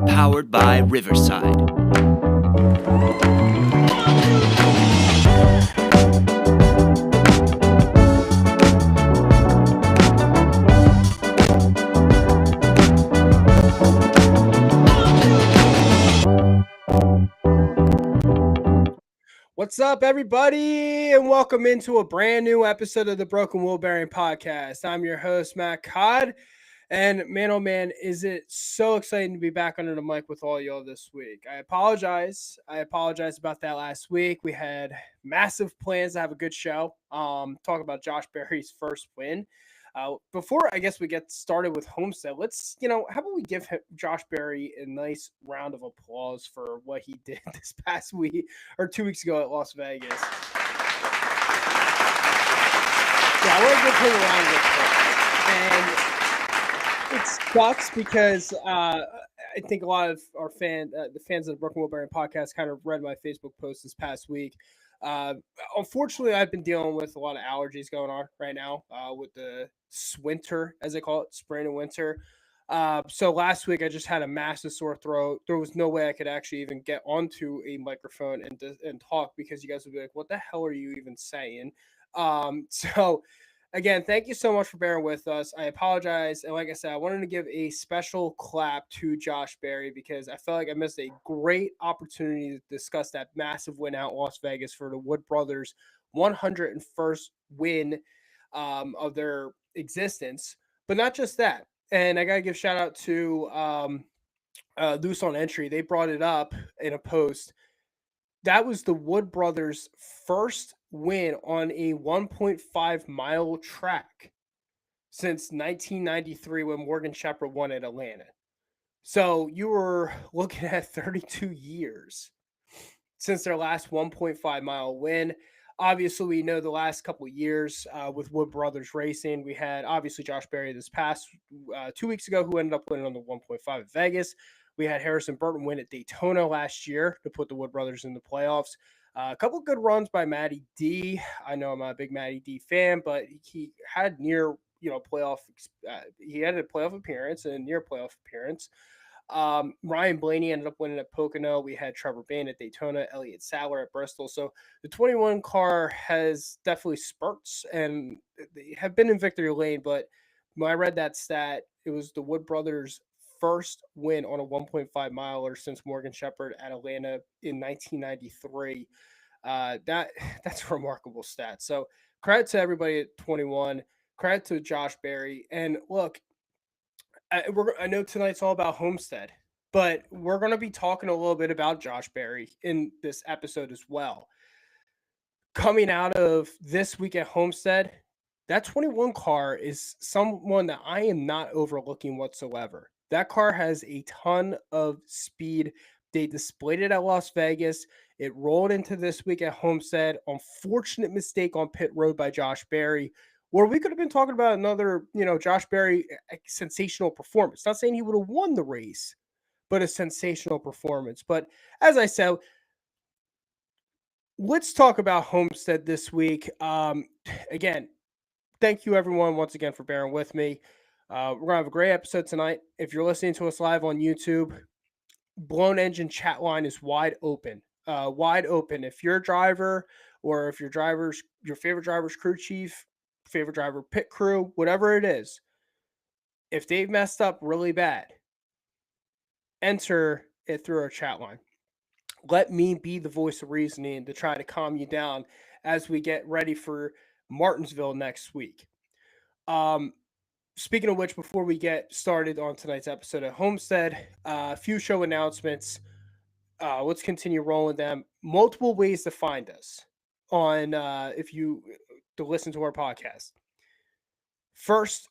Powered by Riverside. What's up, everybody, and welcome into a brand new episode of the Broken Wheel Bearing Podcast. I'm your host, Matt Codd, and man, oh man, is it so exciting to be back under the mic with all y'all this week. I apologize about that last week. We had massive plans to have a good show. Talk about Josh Berry's first win. Before I guess we get started with Homestead, let's, how about we give Josh Berry a nice round of applause for what he did this past week or 2 weeks ago at Las Vegas. Yeah, I want to give him a round of applause. And it sucks because I think a lot of our the fans of the Broken Wheel Bearing Podcast kind of read my Facebook post this past week. Unfortunately, I've been dealing with a lot of allergies going on right now with the winter, as they call it, spring and winter. So last week I just had a massive sore throat. There was no way I could actually even get onto a microphone and talk because you guys would be like, "What the hell are you even saying?" So again, thank you so much for bearing with us. I apologize. And like I said, I wanted to give a special clap to Josh Berry because I felt like I missed a great opportunity to discuss that massive win out in Las Vegas for the Wood Brothers' 101st win of their existence. But not just that. And I got to give shout out to Loose on Entry. They brought it up in a post. That was the Wood Brothers' first win on a 1.5 mile track since 1993 when Morgan Shepherd won at Atlanta. So you were looking at 32 years since their last 1.5 mile win. Obviously, we know the last couple of years with Wood Brothers Racing, we had obviously Josh Berry this past 2 weeks ago, who ended up winning on the 1.5 at Vegas. We had Harrison Burton win at Daytona last year to put the Wood Brothers in the playoffs. A couple of good runs by Matty D. I know I'm a big Matty D fan, but he had near playoff. He had a playoff appearance and a near playoff appearance. Ryan Blaney ended up winning at Pocono. We had Trevor Bayne at Daytona, Elliott Sadler at Bristol. So the 21 car has definitely spurts and they have been in victory lane. But when I read that stat, it was the Wood Brothers' first win on a 1.5 miler since Morgan Shepherd at Atlanta in 1993. That's a remarkable stat. So credit to everybody at 21. Credit to Josh Berry. And look, I know tonight's all about Homestead, but we're going to be talking a little bit about Josh Berry in this episode as well. Coming out of this week at Homestead, that 21 car is someone that I am not overlooking whatsoever. That car has a ton of speed. They displayed it at Las Vegas. It rolled into this week at Homestead. Unfortunate mistake on pit road by Josh Berry, where we could have been talking about another, Josh Berry sensational performance. Not saying he would have won the race, but a sensational performance. But as I said, let's talk about Homestead this week. Again, thank you everyone once again for bearing with me. We're gonna have a great episode tonight. If you're listening to us live on YouTube, Blown Engine chat line is wide open. Wide open. If you're a driver or if your favorite driver's crew chief, favorite driver pit crew, whatever it is, if they've messed up really bad, enter it through our chat line. Let me be the voice of reasoning to try to calm you down as we get ready for Martinsville next week. Speaking of which, before we get started on tonight's episode of Homestead, a few show announcements. Let's continue rolling them. Multiple ways to find us on if you to listen to our podcast. First,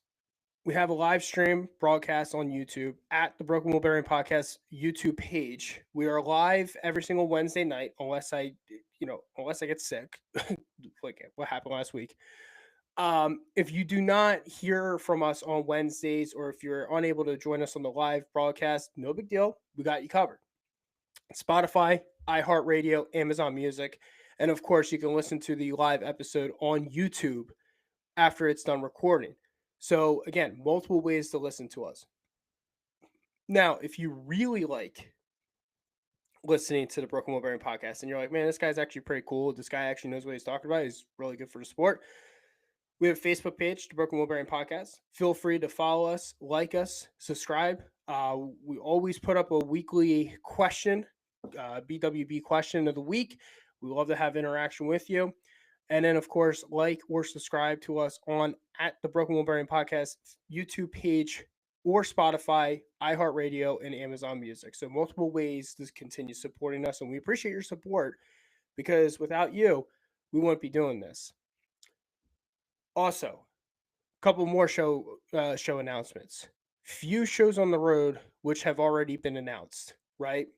we have a live stream broadcast on YouTube at the Broken Wheel Bearing Podcast YouTube page. We are live every single Wednesday night, unless I get sick, like what happened last week. If you do not hear from us on Wednesdays, or if you're unable to join us on the live broadcast, no big deal. We got you covered. Spotify, iHeartRadio, Amazon Music, and of course, you can listen to the live episode on YouTube after it's done recording. So again, multiple ways to listen to us. Now, if you really like listening to the Broken Wheel Bearing podcast and you're like, man, this guy's actually pretty cool. This guy actually knows what he's talking about. He's really good for the sport. We have a Facebook page, the Broken Wheel Bearing Podcast. Feel free to follow us, like us, subscribe. We always put up a weekly question, BWB question of the week. We love to have interaction with you. And then, of course, like or subscribe to us on at the Broken Wheel Bearing Podcast YouTube page or Spotify, iHeartRadio, and Amazon Music. So multiple ways to continue supporting us. And we appreciate your support because without you, we wouldn't be doing this. Also, a couple more show announcements. Few shows on the road which have already been announced, right?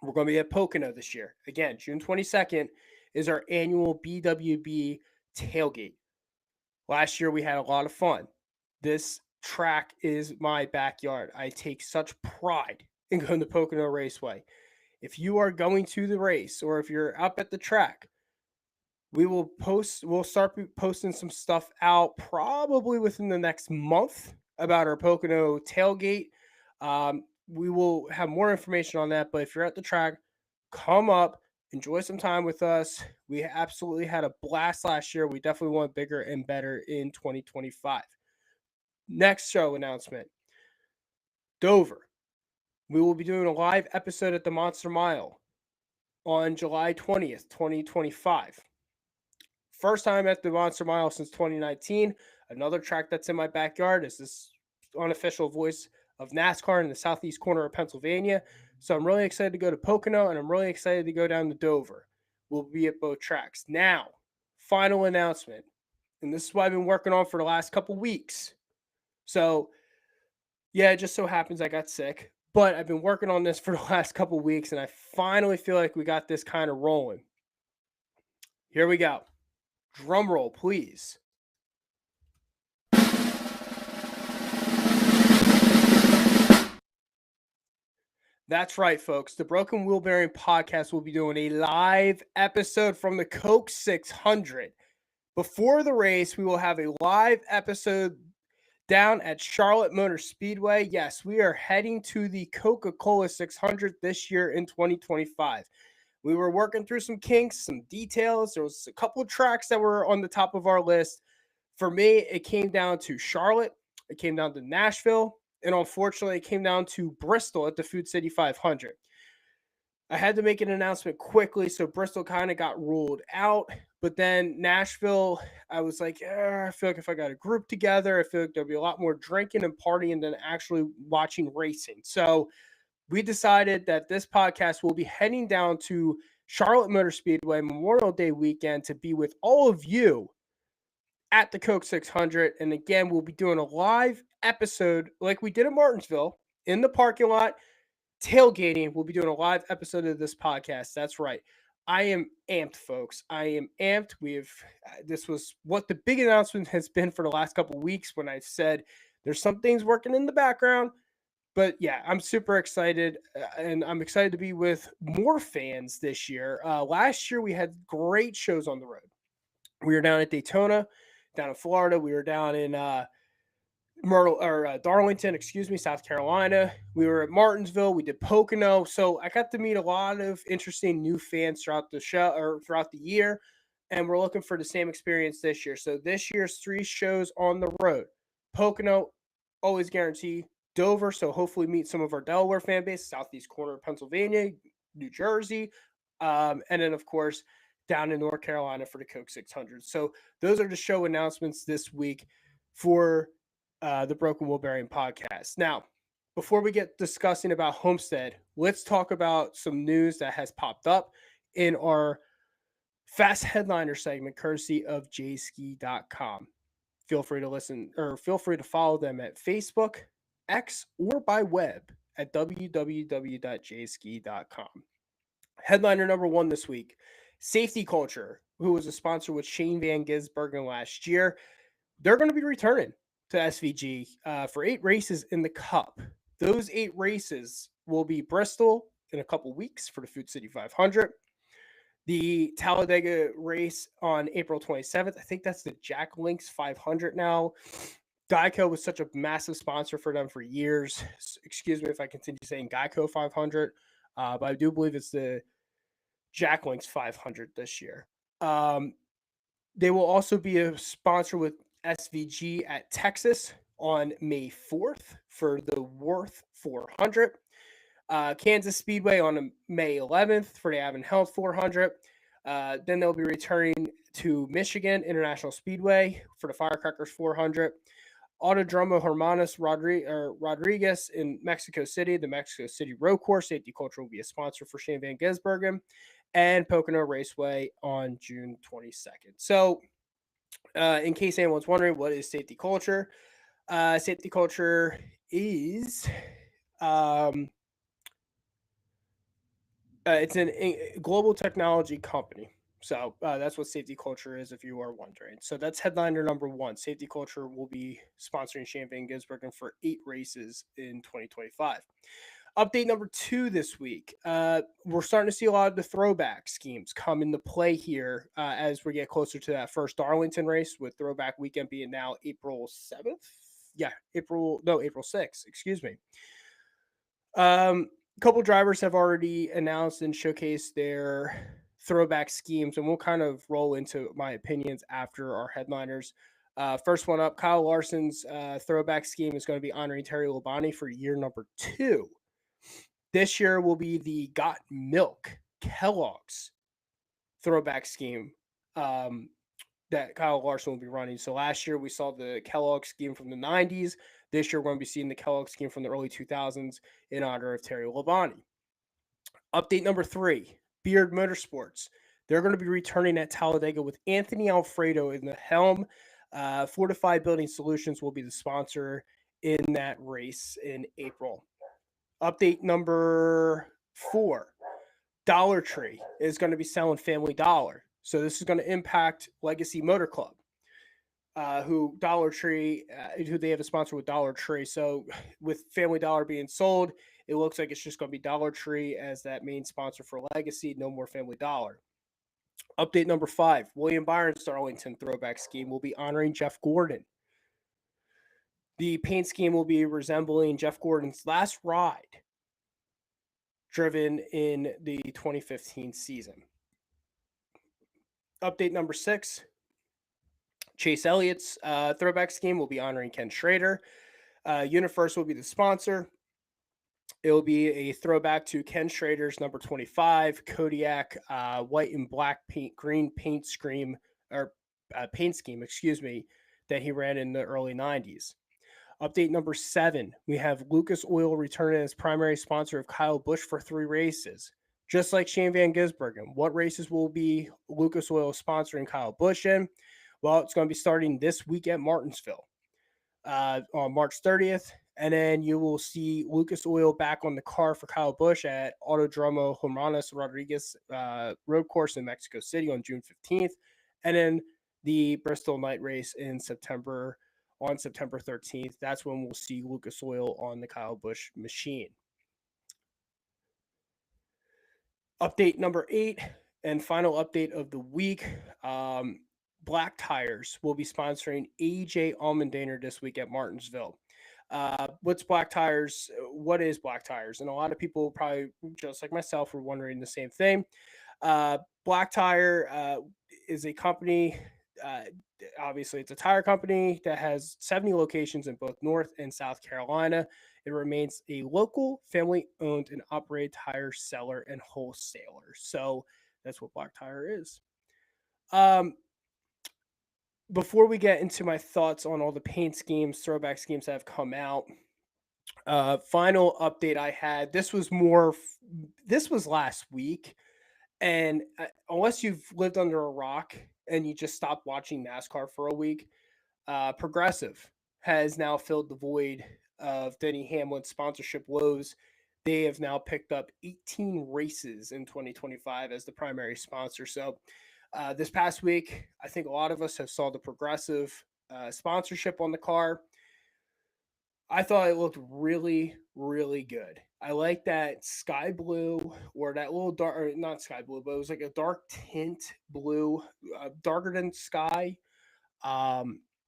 We're going to be at Pocono this year. Again, June 22nd is our annual BWB tailgate. Last year we had a lot of fun. This track is my backyard. I take such pride in going to Pocono Raceway. If you are going to the race or if you're up at the track, we'll start posting some stuff out probably within the next month about our Pocono tailgate. We will have more information on that, but if you're at the track, come up, enjoy some time with us. We absolutely had a blast last year. We definitely want bigger and better in 2025. Next show announcement, Dover. We will be doing a live episode at the Monster Mile on July 20th, 2025. First time at the Monster Mile since 2019. Another track that's in my backyard is this unofficial voice of NASCAR in the southeast corner of Pennsylvania. So I'm really excited to go to Pocono, and I'm really excited to go down to Dover. We'll be at both tracks. Now, final announcement, and this is what I've been working on for the last couple weeks. So, yeah, it just so happens I got sick, but I've been working on this for the last couple weeks, and I finally feel like we got this kind of rolling. Here we go. Drum roll, please. That's right, folks. The Broken Wheel Bearing Podcast will be doing a live episode from the Coke 600. Before the race, we will have a live episode down at Charlotte Motor Speedway. Yes, we are heading to the Coca-Cola 600 this year in 2025. We were working through some kinks, some details. There was a couple of tracks that were on the top of our list. For me, it came down to Charlotte. It came down to Nashville. And unfortunately, it came down to Bristol at the Food City 500. I had to make an announcement quickly, so Bristol kind of got ruled out. But then Nashville, I was like, I feel like if I got a group together, I feel like there'll be a lot more drinking and partying than actually watching racing. So we decided that this podcast will be heading down to Charlotte Motor Speedway Memorial Day weekend to be with all of you at the Coke 600. And again, we'll be doing a live episode like we did in Martinsville in the parking lot, tailgating. We'll be doing a live episode of this podcast. That's right. I am amped, folks. I am amped. This was what the big announcement has been for the last couple of weeks when I've said there's some things working in the background. But yeah, I'm super excited, and I'm excited to be with more fans this year. Last year, we had great shows on the road. We were down at Daytona, down in Florida. We were down in Darlington, South Carolina. We were at Martinsville. We did Pocono. So I got to meet a lot of interesting new fans throughout the show or throughout the year, and we're looking for the same experience this year. So this year's 3 shows on the road: Pocono, always guarantee. Dover, so hopefully meet some of our Delaware fan base, southeast corner of Pennsylvania, New Jersey, and then of course down in North Carolina for the Coke 600. So those are the show announcements this week for the Broken Wheel Bearing Podcast. Now, before we get discussing about Homestead, let's talk about some news that has popped up in our Fast Headliner segment, courtesy of jski.com. Feel free to listen or feel free to follow them at Facebook, X, or by web at www.jski.com. Headliner number 1 this week, Safety Culture, who was a sponsor with Shane Van Gisbergen last year. They're going to be returning to SVG for 8 races in the Cup. Those 8 races will be Bristol in a couple weeks for the Food City 500. The Talladega race on April 27th. I think that's the Jack Links 500 now. Geico was such a massive sponsor for them for years. Excuse me if I continue saying Geico 500, but I do believe it's the Jack Links 500 this year. They will also be a sponsor with SVG at Texas on May 4th for the Worth 400. Kansas Speedway on May 11th for the Advent Health 400. Then they'll be returning to Michigan International Speedway for the Firecrackers 400. Autodromo Hermanos Rodriguez in Mexico City, the Mexico City Road Course Safety Culture will be a sponsor for Shane Van Gisbergen, and Pocono Raceway on June 22nd. So, in case anyone's wondering, what is Safety Culture? Safety Culture is it's a global technology company. So that's what Safety Culture is, if you are wondering. So that's headliner number one. Safety Culture will be sponsoring Shane Van Gisbergen for 8 races in 2025. Update number 2 this week. We're starting to see a lot of the throwback schemes come into play here as we get closer to that first Darlington race, with throwback weekend being now April 7th. Yeah, April 6th, excuse me. A couple drivers have already announced and showcased their throwback schemes, and we'll kind of roll into my opinions after our headliners. First one up, Kyle Larson's throwback scheme is going to be honoring Terry Labonte for year number 2. This year will be the Got Milk Kellogg's throwback scheme that Kyle Larson will be running. So last year we saw the Kellogg scheme from the 90s. This year we're going to be seeing the Kellogg scheme from the early 2000s in honor of Terry Labonte. Update number 3, Beard Motorsports. They're going to be returning at Talladega with Anthony Alfredo in the helm. Fortified Building Solutions will be the sponsor in that race in April. Update number 4, Dollar Tree is going to be selling Family Dollar. So this is going to impact Legacy Motor Club, who they have a sponsor with Dollar Tree. So with Family Dollar being sold, it looks like it's just going to be Dollar Tree as that main sponsor for Legacy. No more Family Dollar. Update number 5, William Byron's Darlington throwback scheme will be honoring Jeff Gordon. The paint scheme will be resembling Jeff Gordon's last ride driven in the 2015 season. Update number 6, Chase Elliott's throwback scheme will be honoring Ken Schrader. UniFirst will be the sponsor. It will be a throwback to Ken Schrader's number 25 Kodiak white and black green paint scheme, that he ran in the early 90s. Update number 7, we have Lucas Oil returning as primary sponsor of Kyle Busch for 3 races. Just like Shane Van Gisbergen, what races will be Lucas Oil sponsoring Kyle Busch in? Well, it's going to be starting this week at Martinsville on March 30th. And then you will see Lucas Oil back on the car for Kyle Busch at Autodromo Hermanos Rodriguez road course in Mexico City on June 15th. And then the Bristol night race on September 13th. That's when we'll see Lucas Oil on the Kyle Busch machine. Update number 8 and final update of the week. Black Tires will be sponsoring AJ Allmendinger this week at Martinsville. What's Black Tires? What is Black Tires? And a lot of people probably, just like myself, were wondering the same thing. Black Tire is a company. Obviously, it's a tire company that has 70 locations in both North and South Carolina. It remains a local, family-owned and operated tire seller and wholesaler. So that's what Black Tire is. Before we get into my thoughts on all the paint schemes, throwback schemes that have come out, final update I had. This was last week, and unless you've lived under a rock and you just stopped watching NASCAR for a week, Progressive has now filled the void of Denny Hamlin's sponsorship woes. They have now picked up 18 races in 2025 as the primary sponsor. So this past week, I think a lot of us have saw the Progressive sponsorship on the car. I thought it looked really, really good. I like that sky blue, or that little dark, or not sky blue, but it was like a dark tint blue, darker than sky.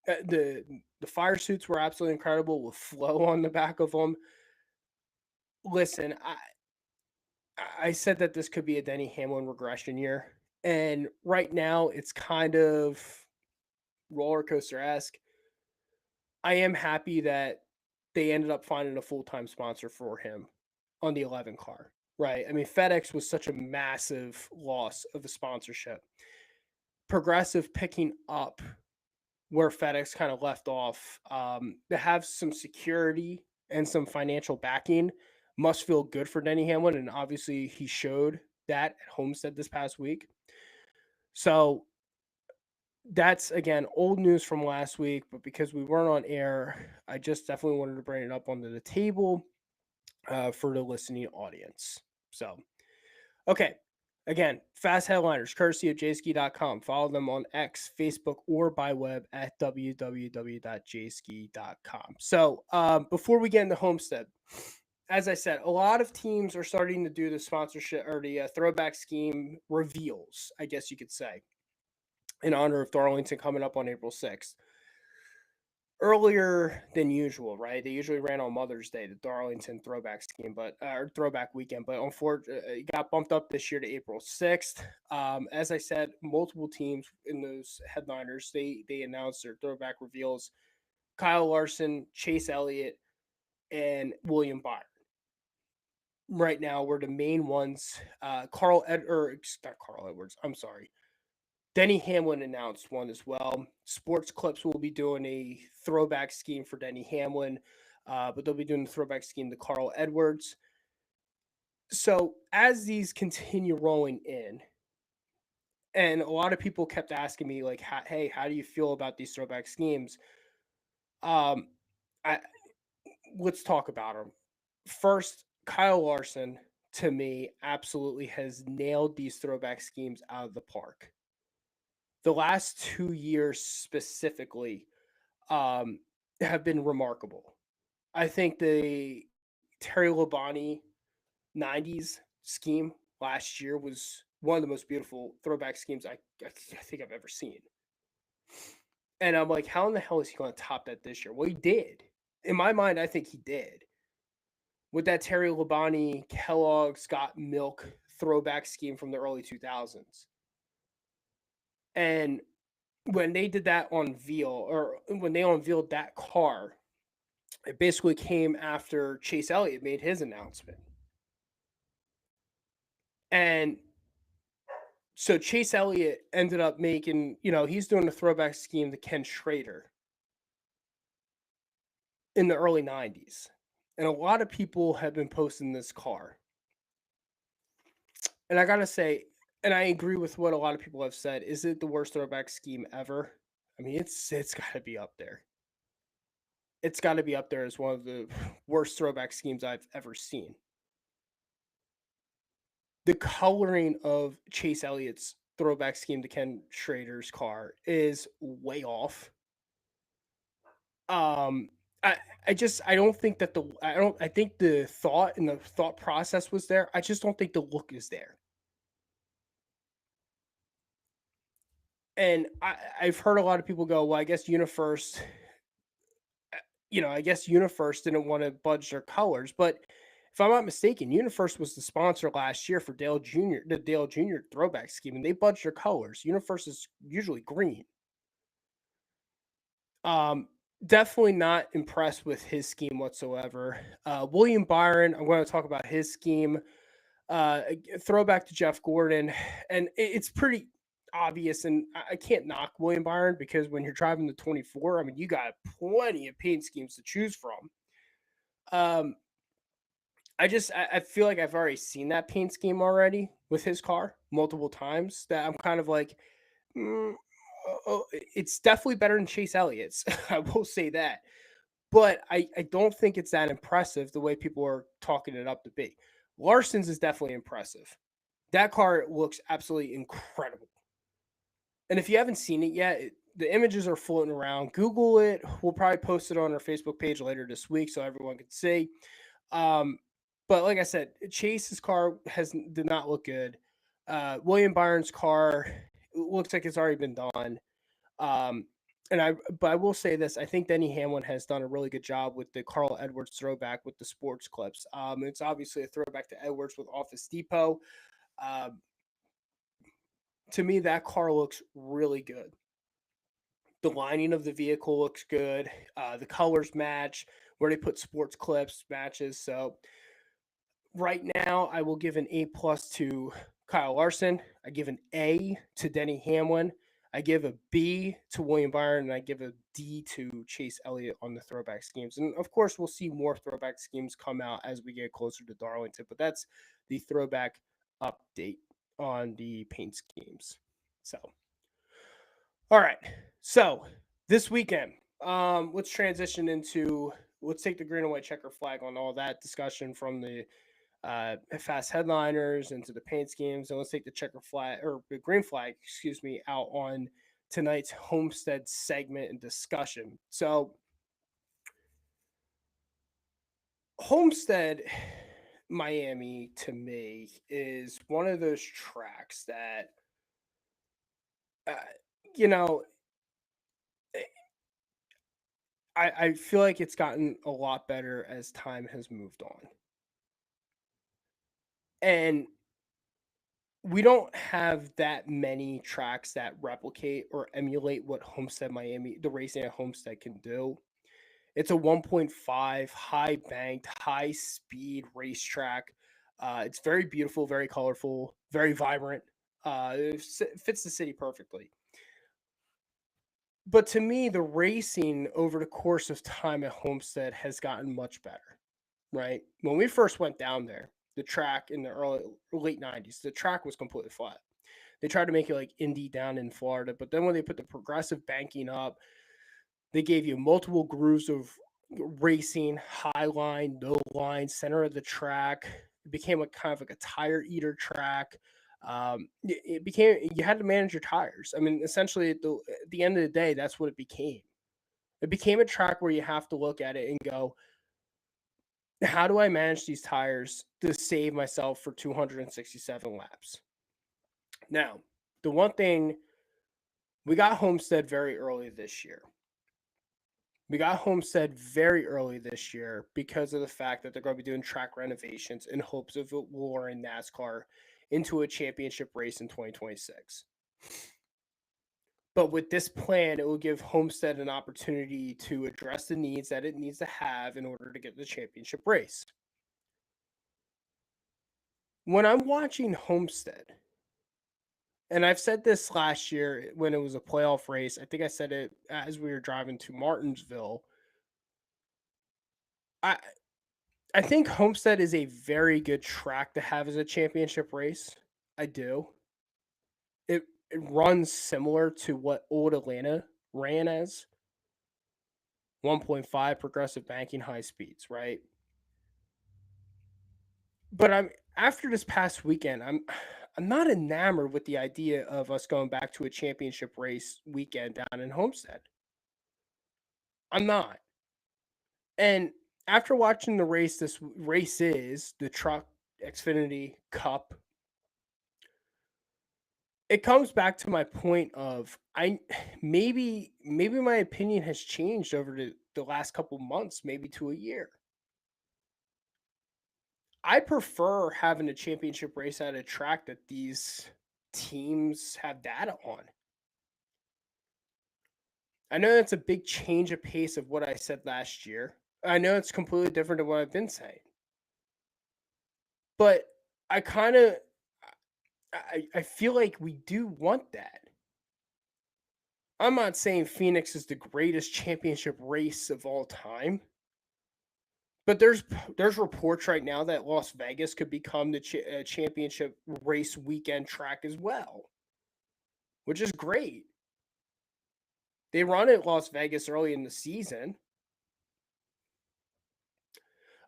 The fire suits were absolutely incredible with flow on the back of them. Listen, I said that this could be a Denny Hamlin regression year, and right now it's kind of roller coaster esque. I am happy that they ended up finding a full time sponsor for him on the 11 car, right? I mean, FedEx was such a massive loss of the sponsorship. Progressive picking up where FedEx kind of left off, to have some security and some financial backing must feel good for Denny Hamlin. And obviously, he showed that at Homestead this past week. So that's again old news from last week, but because we weren't on air, I just definitely wanted to bring it up onto the table for the listening audience. So, okay. Again, fast headliners, courtesy of jski.com. Follow them on X, Facebook, or by web at www.jski.com. So, before we get into Homestead, as I said, a lot of teams are starting to do the sponsorship or the throwback scheme reveals, I guess you could say, in honor of Darlington coming up on April 6th. Earlier than usual, right? They usually ran on Mother's Day, the Darlington throwback scheme, but or throwback weekend, but unfortunately, it got bumped up this year to April 6th. As I said, multiple teams in those headliners they announced their throwback reveals: Kyle Larson, Chase Elliott, and William Byron. Right now, we're the main ones. Not Carl Edwards. I'm sorry. Denny Hamlin announced one as well. Sports Clips will be doing a throwback scheme for Denny Hamlin, but they'll be doing the throwback scheme to Carl Edwards. So as these continue rolling in, and a lot of people kept asking me like, "Hey, how do you feel about these throwback schemes?" Um, I Let's talk about them. First, Kyle Larson to me absolutely has nailed these throwback schemes out of the park. The last 2 years specifically, um, have been remarkable. I think the Terry Labonte 90s scheme last year was one of the most beautiful throwback schemes I think I've ever seen. And I'm like, how in the hell is he going to top that this year? Well, he did. In my mind, I think he did. With that Terry Labonte, Kellogg, Scott Milk throwback scheme from the early 2000s. And when they did that on Veal, or when they unveiled that car, it basically came after Chase Elliott made his announcement. And so Chase Elliott ended up making, he's doing a throwback scheme to Ken Schrader in the early 90s. And a lot of people have been posting this car. And I got to say, and I agree with what a lot of people have said, is it the worst throwback scheme ever? I mean, it's got to be up there. It's got to be up there as one of the worst throwback schemes I've ever seen. The coloring of Chase Elliott's throwback scheme to Ken Schrader's car is way off. Um, I don't think that I think the thought and the thought process was there. I just don't think the look is there. And I've heard a lot of people go, well, I guess UniFirst, didn't want to budge their colors, but if I'm not mistaken, UniFirst was the sponsor last year for the Dale Jr. throwback scheme, and they budged their colors. UniFirst is usually green. Definitely not impressed with his scheme whatsoever. William Byron, I'm going to talk about his scheme. Throwback to Jeff Gordon, and it's pretty obvious, and I can't knock William Byron because when you're driving the 24, I mean, you got plenty of paint schemes to choose from. I feel like I've already seen that paint scheme already with his car multiple times that I'm kind of like, it's definitely better than Chase Elliott's. I will say that. But I don't think it's that impressive the way people are talking it up to be. Larson's is definitely impressive. That car looks absolutely incredible. And if you haven't seen it yet, the images are floating around. Google it. We'll probably post it on our Facebook page later this week so everyone can see. But like I said, Chase's car did not look good. William Byron's car looks like it's already been done. but I will say this: I think Denny Hamlin has done a really good job with the Carl Edwards throwback with the sports clips. It's obviously a throwback to Edwards with Office Depot. Um, to me, that car looks really good. The lining of the vehicle looks good. The colors match. Where they put sports clips matches. So right now, I will give an A+ to Kyle Larson. I give an A to Denny Hamlin. I give a B to William Byron, and I give a D to Chase Elliott on the throwback schemes. And of course, we'll see more throwback schemes come out as we get closer to Darlington. But that's the throwback update on the paint schemes. So, all right. So this weekend, let's transition into let's take the green and white checker flag on all that discussion from the fast headliners into the paint schemes, and let's take the checker flag or the green flag, excuse me, out on tonight's Homestead segment and discussion. So Homestead, Miami, to me is one of those tracks that, uh, you know, I feel like it's gotten a lot better as time has moved on. And we don't have that many tracks that replicate or emulate what Homestead Miami, the racing at Homestead can do. It's a 1.5 high banked, high speed racetrack. It's very beautiful, very colorful, very vibrant. It fits the city perfectly. But to me, the racing over the course of time at Homestead has gotten much better, right? When we first went down there, the track in the late 90s, the track was completely flat. They tried to make it like Indy down in Florida, but then when they put the progressive banking up, they gave you multiple grooves of racing, high line, no line, center of the track. It became a kind of like a tire eater track. It became you had to manage your tires. I mean, essentially at the end of the day, that's what it became. It became a track where you have to look at it and go, how do I manage these tires to save myself for 267 laps? Now, the one thing we got Homestead very early this year. We got Homestead very early this year because of the fact that they're going to be doing track renovations in hopes of luring NASCAR into a championship race in 2026. But with this plan, it will give Homestead an opportunity to address the needs that it needs to have in order to get the championship race. When I'm watching Homestead, and I've said this last year when it was a playoff race, I think I said it as we were driving to Martinsville. I I think Homestead is a very good track to have as a championship race. I do. It runs similar to what Old Atlanta ran as 1.5 progressive banking high speeds, right? But I'm after this past weekend, I'm not enamored with the idea of us going back to a championship race weekend down in Homestead. I'm not. And after watching the race, this race is the Truck Xfinity Cup. It comes back to my point of I maybe my opinion has changed over the last couple months, maybe to a year. I prefer having a championship race at a track that these teams have data on. I know that's a big change of pace of what I said last year. I know it's completely different than what I've been saying. But I kind of I feel like we do want that. I'm not saying Phoenix is the greatest championship race of all time, but there's reports right now that Las Vegas could become the championship race weekend track as well, which is great. They run at Las Vegas early in the season.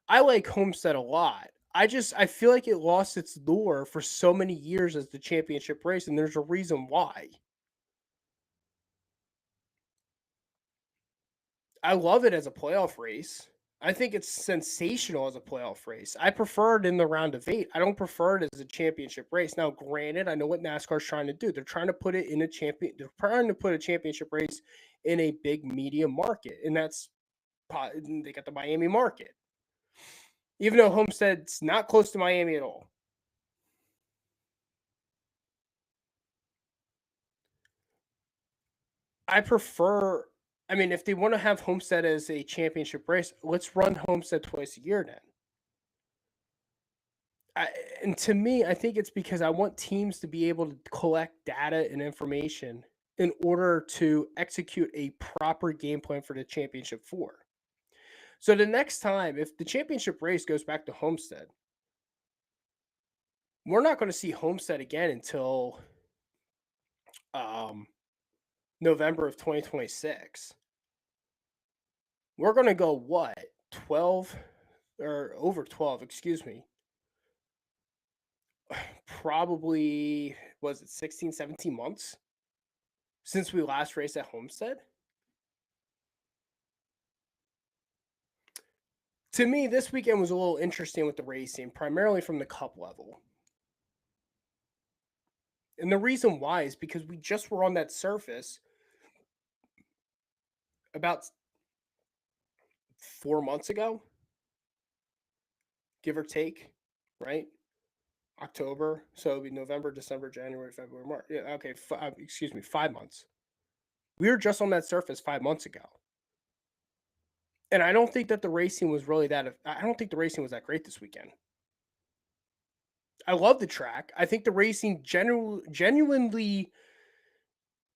I like Homestead a lot. I feel like it lost its lure for so many years as the championship race, and there's a reason why. I love it as a playoff race. I think it's sensational as a playoff race. I prefer it in the round of 8. I don't prefer it as a championship race. Now, granted, I know what NASCAR's trying to do. They're trying to put it in a champion. They're trying to put a championship race in a big media market, and they got the Miami market. Even though Homestead's not close to Miami at all. I prefer. I mean, if they want to have Homestead as a championship race, let's run Homestead twice a year then. And to me, I think it's because I want teams to be able to collect data and information in order to execute a proper game plan for the championship four. So the next time, if the championship race goes back to Homestead, we're not going to see Homestead again until November of 2026. We're going to go what? 12 or over 12, excuse me. Probably, was it 16, 17 months since we last raced at Homestead? To me, this weekend was a little interesting with the racing, primarily from the cup level. And the reason why is because we just were on that surface about 4 months ago, give or take, right? October. So it'll be November, December, January, February, March. Yeah, okay. 5 months. We were just on that surface 5 months ago. And I don't think that the racing was really I don't think the racing was that great this weekend. I love the track. I think the racing genuinely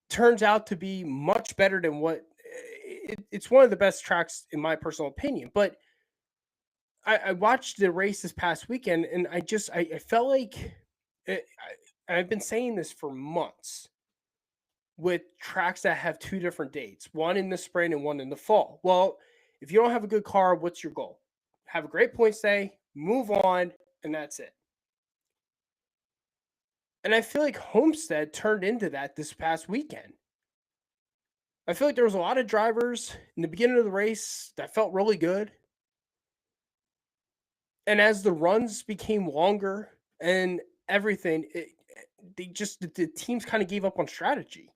turns out to be much better than what it's one of the best tracks in my personal opinion. But I watched the race this past weekend, and I felt like I've been saying this for months with tracks that have two different dates, one in the spring and one in the fall. Well, if you don't have a good car, what's your goal? Have a great points day, move on, and that's it. And I feel like Homestead turned into that this past weekend. I feel like there was a lot of drivers in the beginning of the race that felt really good. And as the runs became longer and everything, the teams kind of gave up on strategy.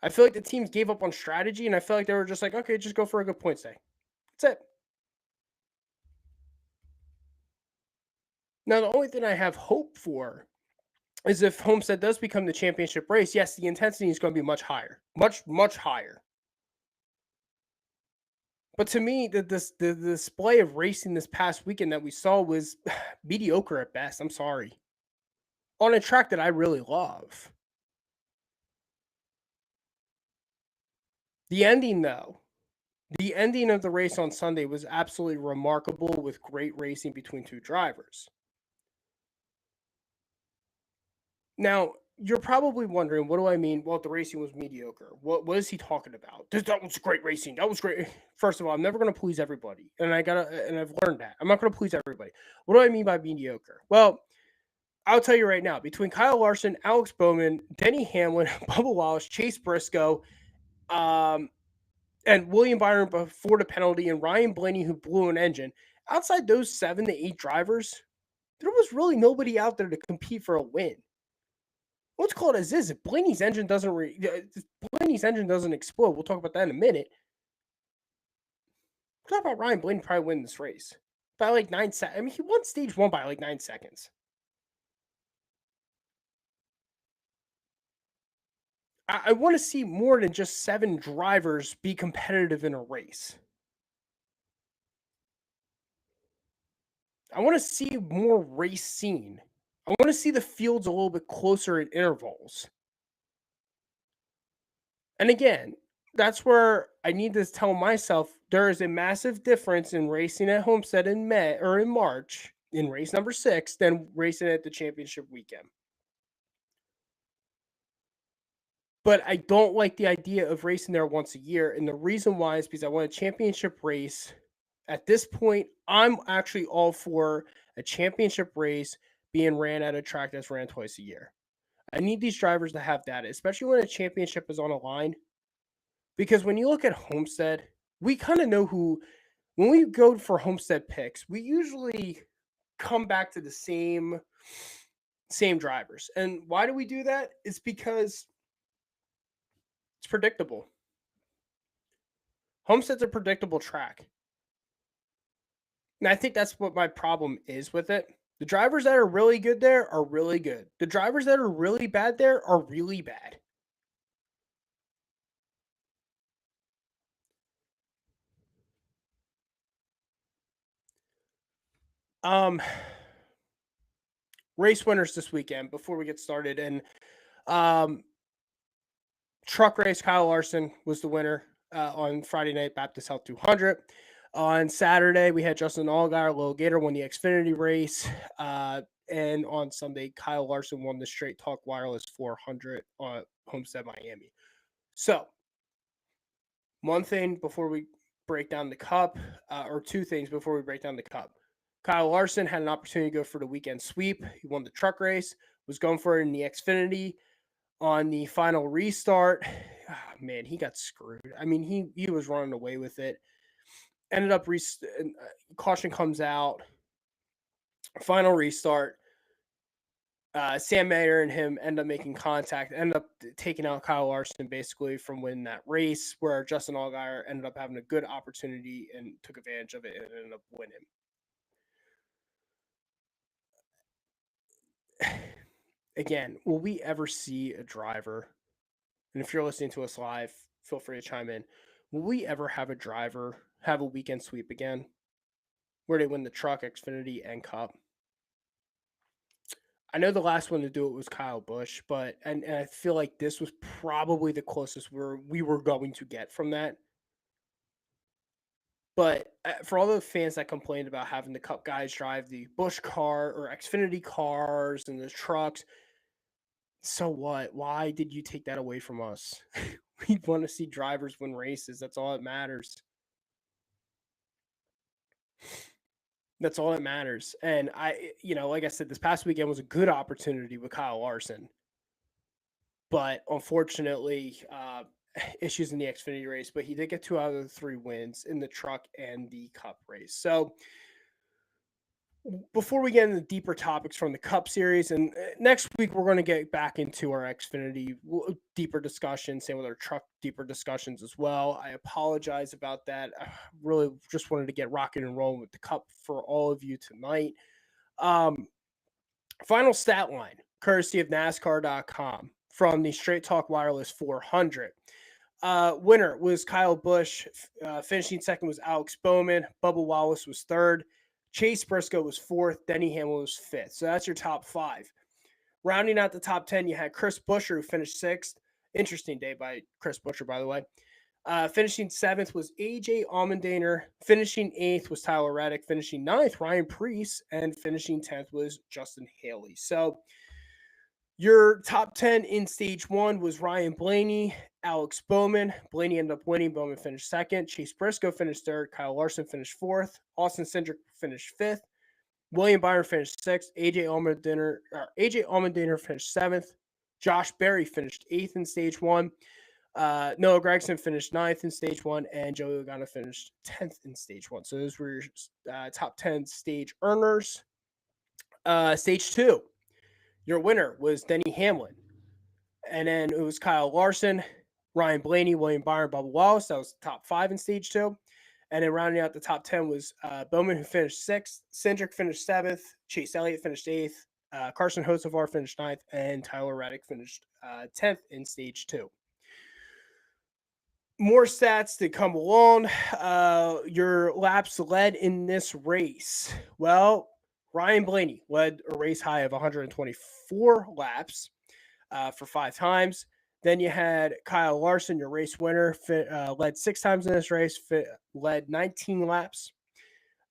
I feel like the teams gave up on strategy, and I feel like they were just like, okay, just go for a good points day. That's it. Now, the only thing I have hope for is if Homestead does become the championship race, yes, the intensity is going to be much higher. Much, much higher. But to me, the display of racing this past weekend that we saw was mediocre at best. I'm sorry. On a track that I really love. The ending, though, the ending of the race on Sunday was absolutely remarkable with great racing between two drivers. Now, you're probably wondering, what do I mean? Well, the racing was mediocre. What is he talking about? That was great racing. That was great. First of all, I'm never going to please everybody, and I've learned that I'm not going to please everybody. What do I mean by mediocre? Well, I'll tell you right now. Between Kyle Larson, Alex Bowman, Denny Hamlin, Bubba Wallace, Chase Briscoe, and William Byron before the penalty, and Ryan Blaney who blew an engine. Outside those 7 to 8 drivers, there was really nobody out there to compete for a win. Let's call it as is. If Blaney's engine doesn't explode, we'll talk about that in a minute. We'll talk about Ryan Blaney probably winning this race by like 9 seconds. I mean, he won stage 1 by like 9 seconds. I want to see more than just 7 drivers be competitive in a race. I want to see more race scene. I want to see the fields a little bit closer at intervals. And again, that's where I need to tell myself there is a massive difference in racing at Homestead in May or in March in race number 6 than racing at the championship weekend. But I don't like the idea of racing there once a year. And the reason why is because I want a championship race. At this point, I'm actually all for a championship race being ran at a track that's ran twice a year. I need these drivers to have that, especially when a championship is on a line. Because when you look at Homestead, we kind of know who, when we go for Homestead picks, we usually come back to the same drivers. And why do we do that? It's because it's predictable. Homestead's a predictable track. And I think that's what my problem is with it. The drivers that are really good there are really good. The drivers that are really bad there are really bad. Um, Race winners this weekend before we get started. And um, truck race, Kyle Larson was the winner on Friday night, Baptist Health 200. On Saturday, we had Justin Allgaier, Lil Gator won the Xfinity race. And on Sunday, Kyle Larson won the Straight Talk Wireless 400 on Homestead, Miami. So, one thing before we break down the Cup, or two things before we break down the Cup. Kyle Larson had an opportunity to go for the weekend sweep. He won the truck race, was going for it in the Xfinity. On the final restart, man, he got screwed. I mean, he was running away with it. Ended up caution comes out. Final restart. Sam Mayer and him end up making contact, end up taking out Kyle Larson basically from winning that race, where Justin Allgaier ended up having a good opportunity and took advantage of it and ended up winning. Again, will we ever see a driver? And if you're listening to us live, feel free to chime in. Will we ever have a driver have a weekend sweep again where they win the truck, Xfinity, and Cup? I know the last one to do it was Kyle Busch, but and I feel like this was probably the closest we were going to get from that. But for all the fans that complained about having the Cup guys drive the Busch car or Xfinity cars and the trucks, so what? Why did you take that away from us? We want to see drivers win races. That's all that matters. That's all that matters. And like I said, this past weekend was a good opportunity with Kyle Larson. But unfortunately, issues in the Xfinity race. But he did get 2 out of the 3 wins in the truck and the Cup race. So before we get into deeper topics from the Cup series, and next week we're going to get back into our Xfinity deeper discussion, same with our truck deeper discussions as well. I apologize about that. I really just wanted to get rocking and rolling with the Cup for all of you tonight. Final stat line, courtesy of NASCAR.com from the Straight Talk Wireless 400. Winner was Kyle Busch. Finishing second was Alex Bowman. Bubba Wallace was third. Chase Briscoe was fourth. Denny Hamlin was fifth. So that's your top 5. Rounding out the top 10, you had Chris Buescher, who finished sixth. Interesting day by Chris Buescher, by the way. Finishing 7th was AJ Allmendinger. Finishing 8th was Tyler Reddick. Finishing 9th, Ryan Preece. And finishing 10th was Justin Haley. So your top 10 in stage 1 was Ryan Blaney, Alex Bowman. Blaney ended up winning. Bowman finished second. Chase Briscoe finished third. Kyle Larson finished 4th. Austin Cindric finished 5th. William Byron finished 6th. AJ Allmendinger finished 7th. Josh Berry finished 8th in stage 1. Noah Gragson finished 9th in stage 1, and Joey Logano finished 10th in stage 1. So those were your top 10 stage earners. Stage 2, your winner was Denny Hamlin. And then it was Kyle Larson, Ryan Blaney, William Byron, Bubba Wallace. That was the top 5 in stage 2. And then rounding out the top 10 was Bowman, who finished 6th. Cindric finished 7th. Chase Elliott finished 8th. Carson Hocevar finished 9th. And Tyler Reddick finished 10th in stage 2. More stats to come along. Your laps led in this race. Well, Ryan Blaney led a race high of 124 laps for 5 times. Then you had Kyle Larson, your race winner, led 6 times in this race, led 19 laps.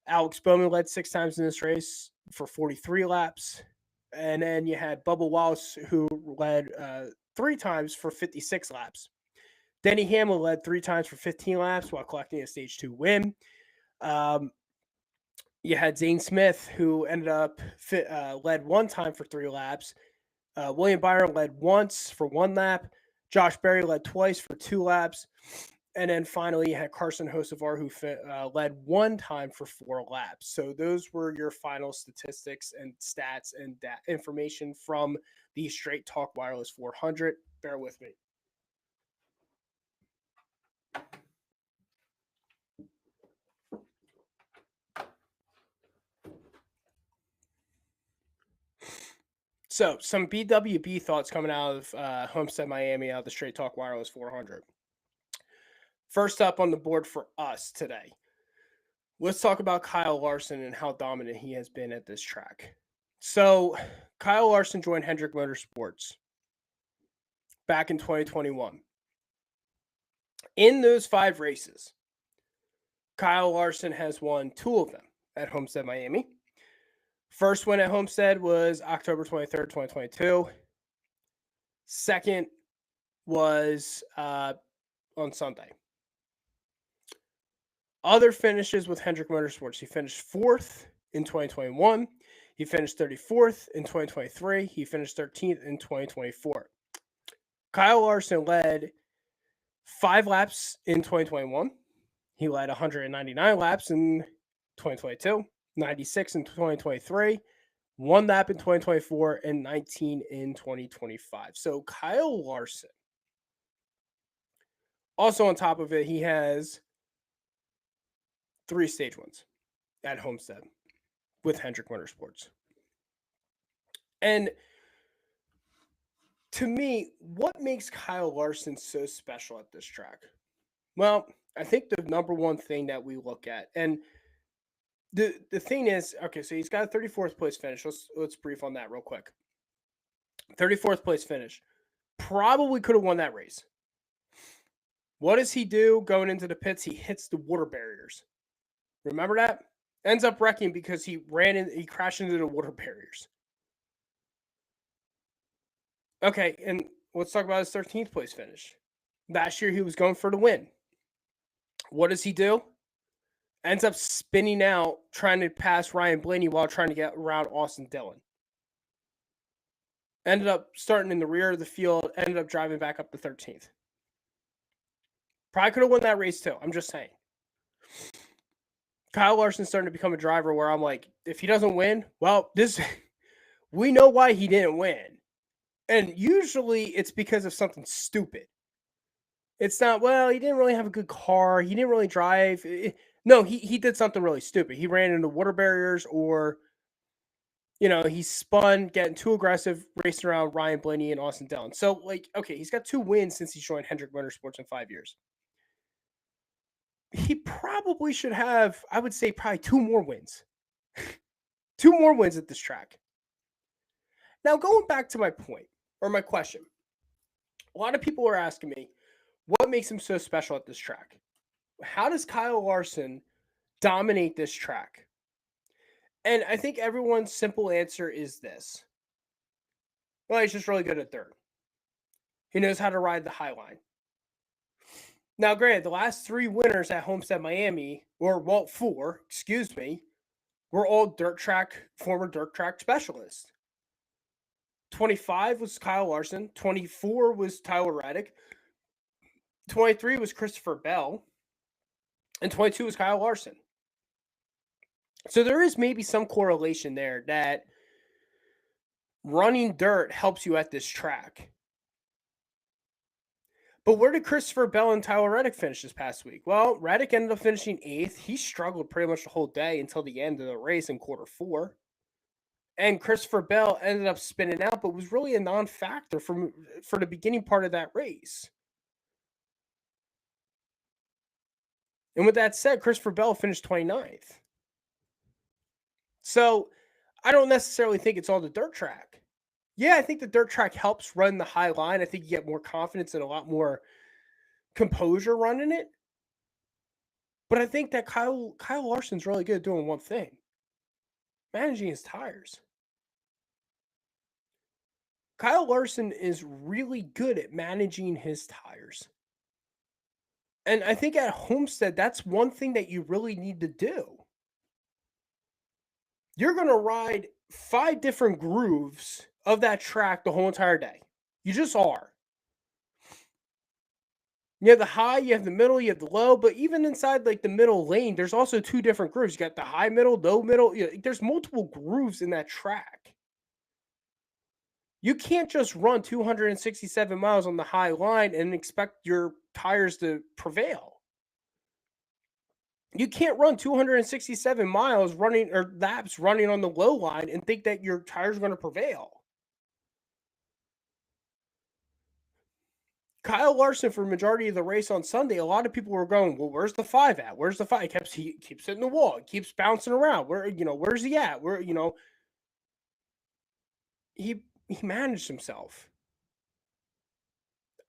Alex Bowman led 6 times in this race for 43 laps. And then you had Bubba Wallace, who led 3 times for 56 laps. Denny Hamlin led 3 times for 15 laps while collecting a stage 2 win. You had Zane Smith, who ended up led 1 time for 3 laps. William Byron led once for 1 lap. Josh Berry led twice for 2 laps. And then finally, you had Carson Hocevar, who led one time for 4 laps. So those were your final statistics and stats and information from the Straight Talk Wireless 400. Bear with me. So some BWB thoughts coming out of Homestead Miami, out of the Straight Talk Wireless 400. First up on the board for us today, let's talk about Kyle Larson and how dominant he has been at this track. So Kyle Larson joined Hendrick Motorsports back in 2021. In those 5 races, Kyle Larson has won 2 of them at Homestead Miami. First win at Homestead was October 23rd, 2022. Second was on Sunday. Other finishes with Hendrick Motorsports. He finished 4th in 2021. He finished 34th in 2023. He finished 13th in 2024. Kyle Larson led 5 laps in 2021. He led 199 laps in 2022, 96 in 2023, 1 lap in 2024, and 19 in 2025. So Kyle Larson. Also on top of it, he has 3 stage wins at Homestead with Hendrick Motorsports. And to me, what makes Kyle Larson so special at this track? Well, I think the number one thing that we look at, and the thing is, okay, so he's got a 34th place finish. Let's brief on that real quick. 34th place finish. Probably could have won that race. What does he do going into the pits? He hits the water barriers. Remember that? Ends up wrecking because he crashed into the water barriers. Okay, and let's talk about his 13th place finish. Last year, he was going for the win. What does he do? Ends up spinning out, trying to pass Ryan Blaney while trying to get around Austin Dillon. Ended up starting in the rear of the field, ended up driving back up to 13th. Probably could have won that race too. I'm just saying. Kyle Larson's starting to become a driver where I'm like, if he doesn't win, well, we know why he didn't win. And usually it's because of something stupid. It's not, well, he didn't really have a good car. He didn't really drive. No, he did something really stupid. He ran into water barriers, or, he spun, getting too aggressive, racing around Ryan Blaney and Austin Dillon. So, okay, he's got 2 wins since he joined Hendrick Motorsports in 5 years. He probably should have, I would say, probably 2 more wins. 2 more wins at this track. Now, going back to my point, or my question. A lot of people are asking me, what makes him so special at this track? How does Kyle Larson dominate this track? And I think everyone's simple answer is this. Well, he's just really good at dirt. He knows how to ride the high line. Now, granted, the last 3 winners at Homestead Miami, or 4, were all former dirt track specialists. 25 was Kyle Larson. 24 was Tyler Reddick. 23 was Christopher Bell. And 22 was Kyle Larson. So there is maybe some correlation there that running dirt helps you at this track. But where did Christopher Bell and Tyler Reddick finish this past week? Well, Reddick ended up finishing 8th. He struggled pretty much the whole day until the end of the race in quarter 4. And Christopher Bell ended up spinning out, but was really a non-factor for the beginning part of that race. And with that said, Christopher Bell finished 29th. So I don't necessarily think it's all the dirt track. Yeah, I think the dirt track helps run the high line. I think you get more confidence and a lot more composure running it. But I think that Kyle Larson's really good at doing one thing. Managing his tires. Kyle Larson is really good at managing his tires. And I think at Homestead, that's one thing that you really need to do. You're going to ride 5 different grooves of that track the whole entire day. You just are. You have the high, you have the middle, you have the low, but even inside like the middle lane, there's also two different grooves. You got the high middle, low middle. There's multiple grooves in that track. You can't just run 267 miles on the high line and expect your tires to prevail. You can't run 267 miles running or laps running on the low line and think that your tires are going to prevail. Kyle Larson, for majority of the race on Sunday, a lot of people were going, "Well, where's the 5 at? Where's the 5?" He keeps hitting the wall. He keeps bouncing around. Where's he at? He managed himself.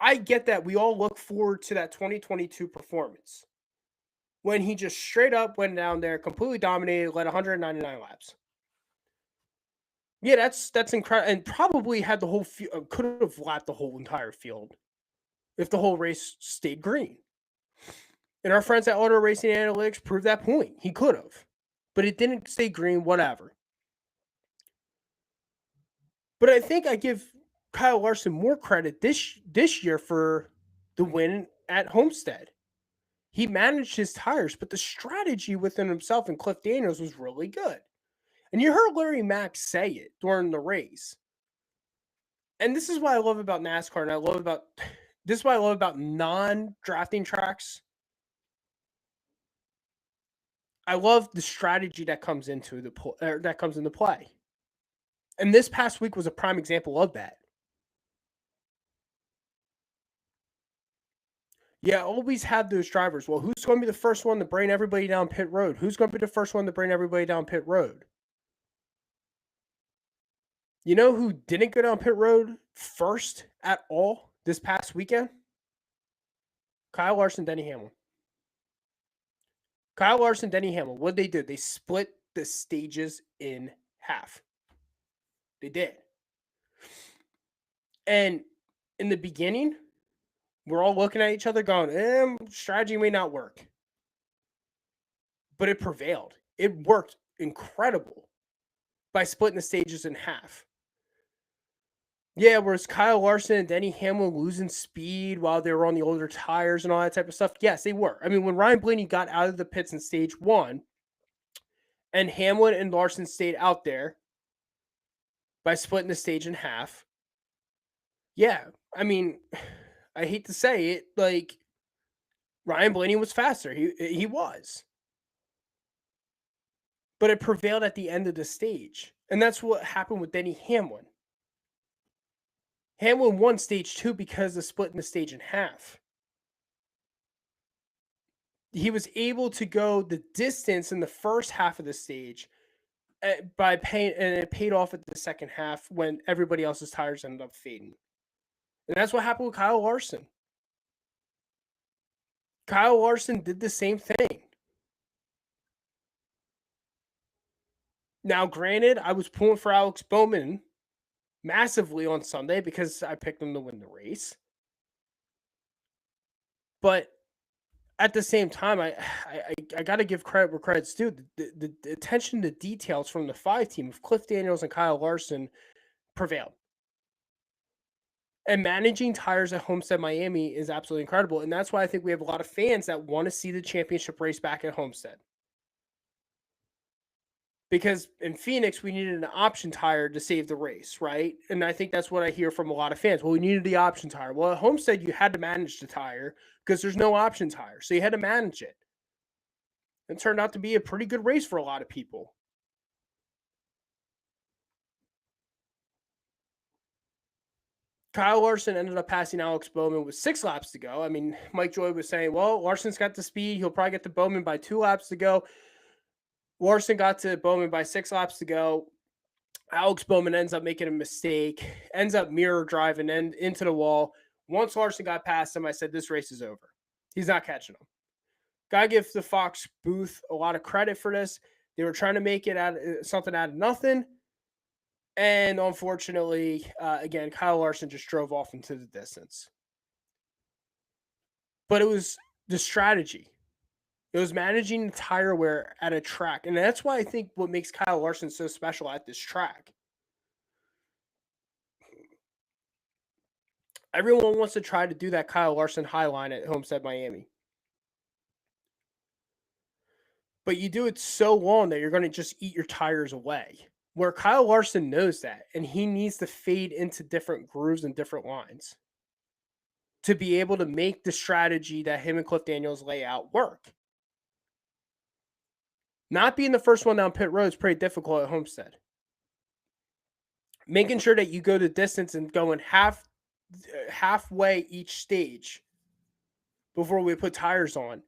I get that. We all look forward to that 2022 performance when he just straight up went down there, completely dominated, led 199 laps. Yeah, that's incredible, and probably had the whole could have lapped the whole entire field if the whole race stayed green. And our friends at Auto Racing Analytics proved that point. He could have, but it didn't stay green. Whatever. But I think I give Kyle Larson more credit this year for the win at Homestead. He managed his tires, but the strategy within himself and Cliff Daniels was really good. And you heard Larry Mack say it during the race. And this is what I love about NASCAR, and this is what I love about non-drafting tracks. I love the strategy that comes into play. And this past week was a prime example of that. Yeah, always have those drivers. Well, who's going to be the first one to bring everybody down pit road? Who's going to be the first one to bring everybody down pit road? You know who didn't go down pit road first at all this past weekend? Kyle Larson, Denny Hamlin. Kyle Larson, Denny Hamlin. What they did? They split the stages in half. They did. And in the beginning, we're all looking at each other going, strategy may not work. But it prevailed. It worked incredible by splitting the stages in half. Yeah, whereas Kyle Larson and Denny Hamlin losing speed while they were on the older tires and all that type of stuff. Yes, they were. I mean, when Ryan Blaney got out of the pits in stage 1 and Hamlin and Larson stayed out there by splitting the stage in half. Yeah, I mean, I hate to say it, like Ryan Blaney was faster. He was. But it prevailed at the end of the stage. And that's what happened with Denny Hamlin. Hamlin won stage 2 because of splitting the stage in half. He was able to go the distance in the first half of the stage and it paid off at the second half when everybody else's tires ended up fading. And that's what happened with Kyle Larson. Kyle Larson did the same thing. Now, granted, I was pulling for Alex Bowman massively on Sunday because I picked him to win the race. But at the same time, I got to give credit where credit's due. The attention to details from the 5 team of Cliff Daniels and Kyle Larson prevailed. And managing tires at Homestead, Miami is absolutely incredible. And that's why I think we have a lot of fans that want to see the championship race back at Homestead. Because in Phoenix, we needed an option tire to save the race, right? And I think that's what I hear from a lot of fans. Well, we needed the option tire. Well, at Homestead, you had to manage the tire because there's no option tire. So you had to manage it. It turned out to be a pretty good race for a lot of people. Kyle Larson ended up passing Alex Bowman with 6 laps to go. I mean, Mike Joy was saying, well, Larson's got the speed. He'll probably get to Bowman by 2 laps to go. Larson got to Bowman by 6 laps to go. Alex Bowman ends up making a mistake, ends up mirror driving into the wall. Once Larson got past him, I said, this race is over. He's not catching him. Gotta give the Fox booth a lot of credit for this. They were trying to make it something out of nothing. And unfortunately, again, Kyle Larson just drove off into the distance. But it was the strategy. It was managing the tire wear at a track. And that's why I think what makes Kyle Larson so special at this track. Everyone wants to try to do that Kyle Larson high line at Homestead, Miami. But you do it so long that you're going to just eat your tires away. Where Kyle Larson knows that, and he needs to fade into different grooves and different lines to be able to make the strategy that him and Cliff Daniels lay out work. Not being the first one down pit road is pretty difficult at Homestead. Making sure that you go the distance and going halfway each stage before we put tires on.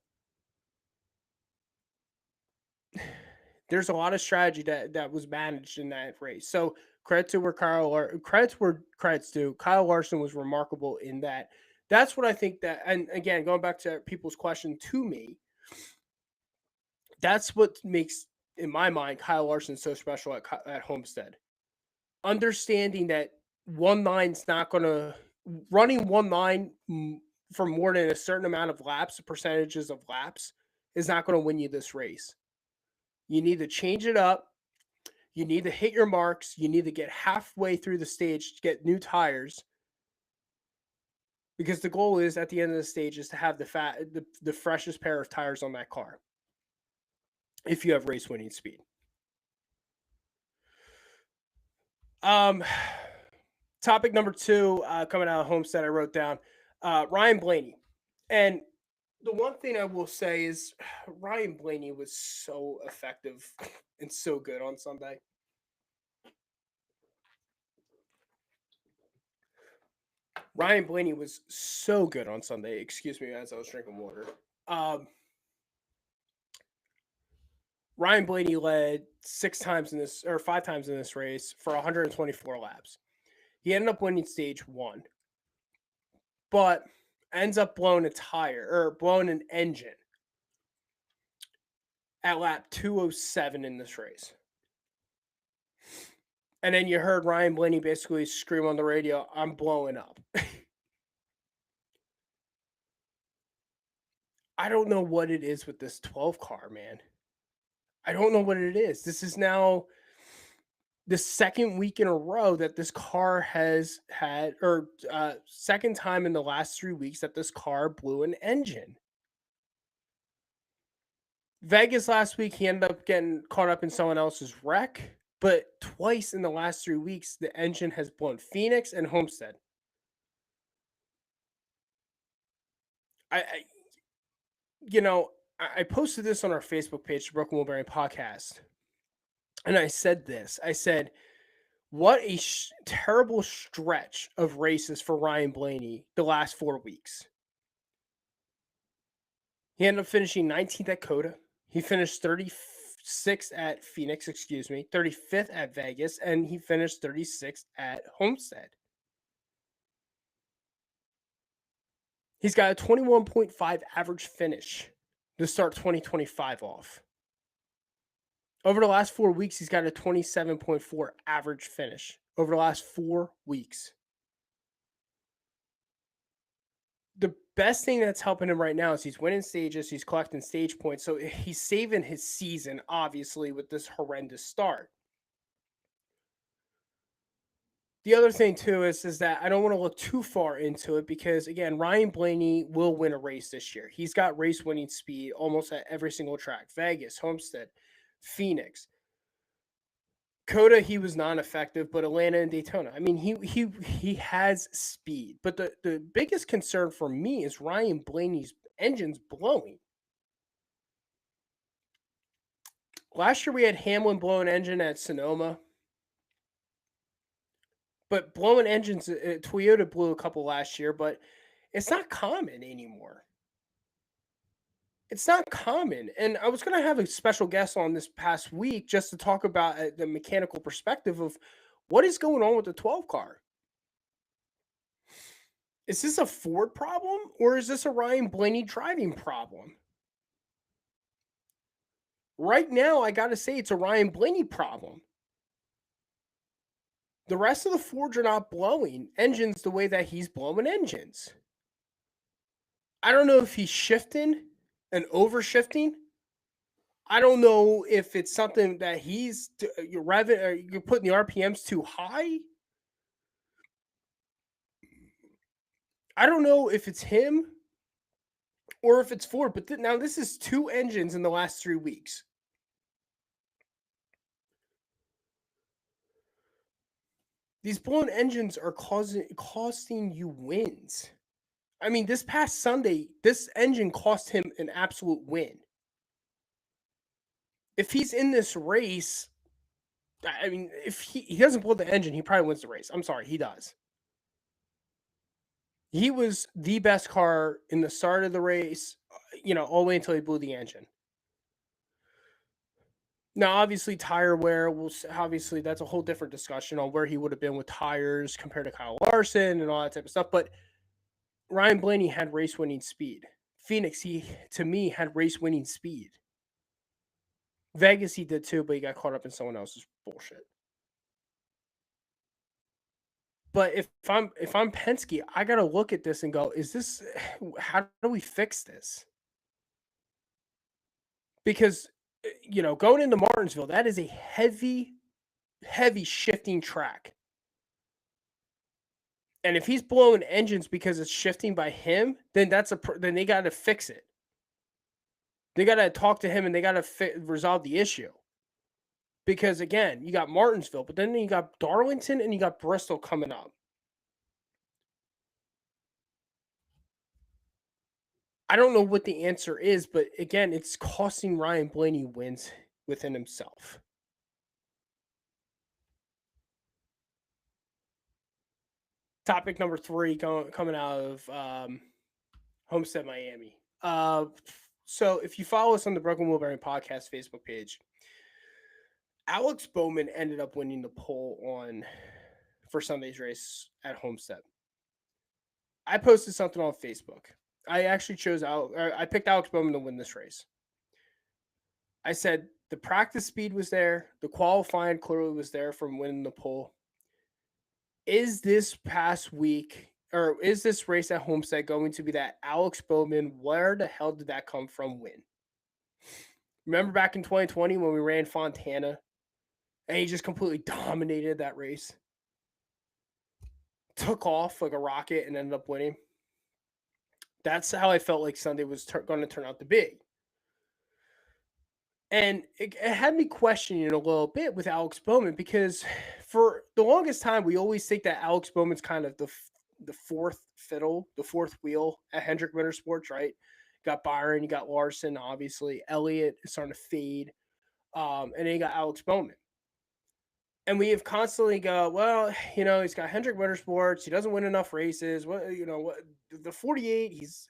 There's a lot of strategy that was managed in that race. So credits where credits due. Kyle Larson was remarkable in that. That's what I think that, and again, going back to people's question to me, that's what makes, in my mind, Kyle Larson so special at Homestead. Understanding that one line's not going to, running one line for more than a certain amount of laps, percentages of laps, is not going to win you this race. You need to change it up. You need to hit your marks. You need to get halfway through the stage to get new tires. Because the goal is, at the end of the stage, is to have the freshest pair of tires on that car. If you have race winning speed. Topic number 2, coming out of Homestead, I wrote down Ryan Blaney. And the one thing I will say is Ryan Blaney was so effective and so good on Sunday. Ryan Blaney was so good on Sunday. Excuse me as I was drinking water. Ryan Blaney led 5 times in this race for 124 laps. He ended up winning stage 1, but ends up blowing an engine at lap 207 in this race. And then you heard Ryan Blaney basically scream on the radio, "I'm blowing up." I don't know what it is with this 12 car, man. I don't know what it is. This is now the second week in a row that this car has had, or second time in the last 3 weeks that this car blew an engine. Vegas last week, he ended up getting caught up in someone else's wreck, but twice in the last 3 weeks, the engine has blown. Phoenix and Homestead. I posted this on our Facebook page, the Broken Wheel Bearing Podcast, and I said this. I said, what a terrible stretch of races for Ryan Blaney the last 4 weeks. He ended up finishing 19th at COTA. He finished 36th at Phoenix, 35th at Vegas, and he finished 36th at Homestead. He's got a 21.5 average finish to start 2025 off. Over the last 4 weeks, he's got a 27.4 average finish over the last 4 weeks. The best thing that's helping him right now is he's winning stages, he's collecting stage points, so he's saving his season, obviously, with this horrendous start. The other thing, too, is that I don't want to look too far into it because, again, Ryan Blaney will win a race this year. He's got race-winning speed almost at every single track. Vegas, Homestead, Phoenix. COTA, he was non-effective, but Atlanta and Daytona. I mean, he has speed. But the biggest concern for me is Ryan Blaney's engine's blowing. Last year we had Hamlin blow an engine at Sonoma. But blowing engines, Toyota blew a couple last year, but it's not common anymore. It's not common. And I was going to have a special guest on this past week just to talk about the mechanical perspective of what is going on with the 12 car. Is this a Ford problem or is this a Ryan Blaney driving problem? Right now, I got to say it's a Ryan Blaney problem. The rest of the Fords are not blowing engines the way that he's blowing engines. I don't know if he's shifting and overshifting. I don't know if it's something that you're putting the RPMs too high. I don't know if it's him or if it's Ford, but now this is 2 engines in the last 3 weeks. These blown engines are costing you wins. I mean, this past Sunday, this engine cost him an absolute win. If he's in this race, I mean, if he doesn't blow the engine, he probably wins the race. I'm sorry, he does. He was the best car in the start of the race, all the way until he blew the engine. Now, obviously, tire wear obviously that's a whole different discussion on where he would have been with tires compared to Kyle Larson and all that type of stuff. But Ryan Blaney had race winning speed. Phoenix, to me, had race winning speed. Vegas, he did too, but he got caught up in someone else's bullshit. But if I'm Penske, I gotta look at this and go, how do we fix this? Because going into Martinsville, that is a heavy, heavy shifting track. And if he's blowing engines because it's shifting by him, then then they got to fix it. They got to talk to him and they got to resolve the issue. Because again, you got Martinsville, but then you got Darlington and you got Bristol coming up. I don't know what the answer is, but again, it's costing Ryan Blaney wins within himself. Topic number 3 coming out of Homestead, Miami. So if you follow us on the Broken Wheel Bearing Podcast Facebook page, Alex Bowman ended up winning the pole for Sunday's race at Homestead. I posted something on Facebook. I actually I picked Alex Bowman to win this race. I said the practice speed was there. The qualifying clearly was there from winning the pole. Is this past week, or is this race at Homestead going to be that Alex Bowman, where the hell did that come from, win? Remember back in 2020 when we ran Fontana and he just completely dominated that race? Took off like a rocket and ended up winning. That's how I felt like Sunday was going to turn out to be. And it had me questioning a little bit with Alex Bowman, because for the longest time, we always think that Alex Bowman's kind of the fourth fiddle, the fourth wheel at Hendrick Motorsports, right? You got Byron, you got Larson, obviously. Elliott is starting to fade. And then you got Alex Bowman. And we have constantly go, well, he's got Hendrick Motorsports. He doesn't win enough races. The 48, he's,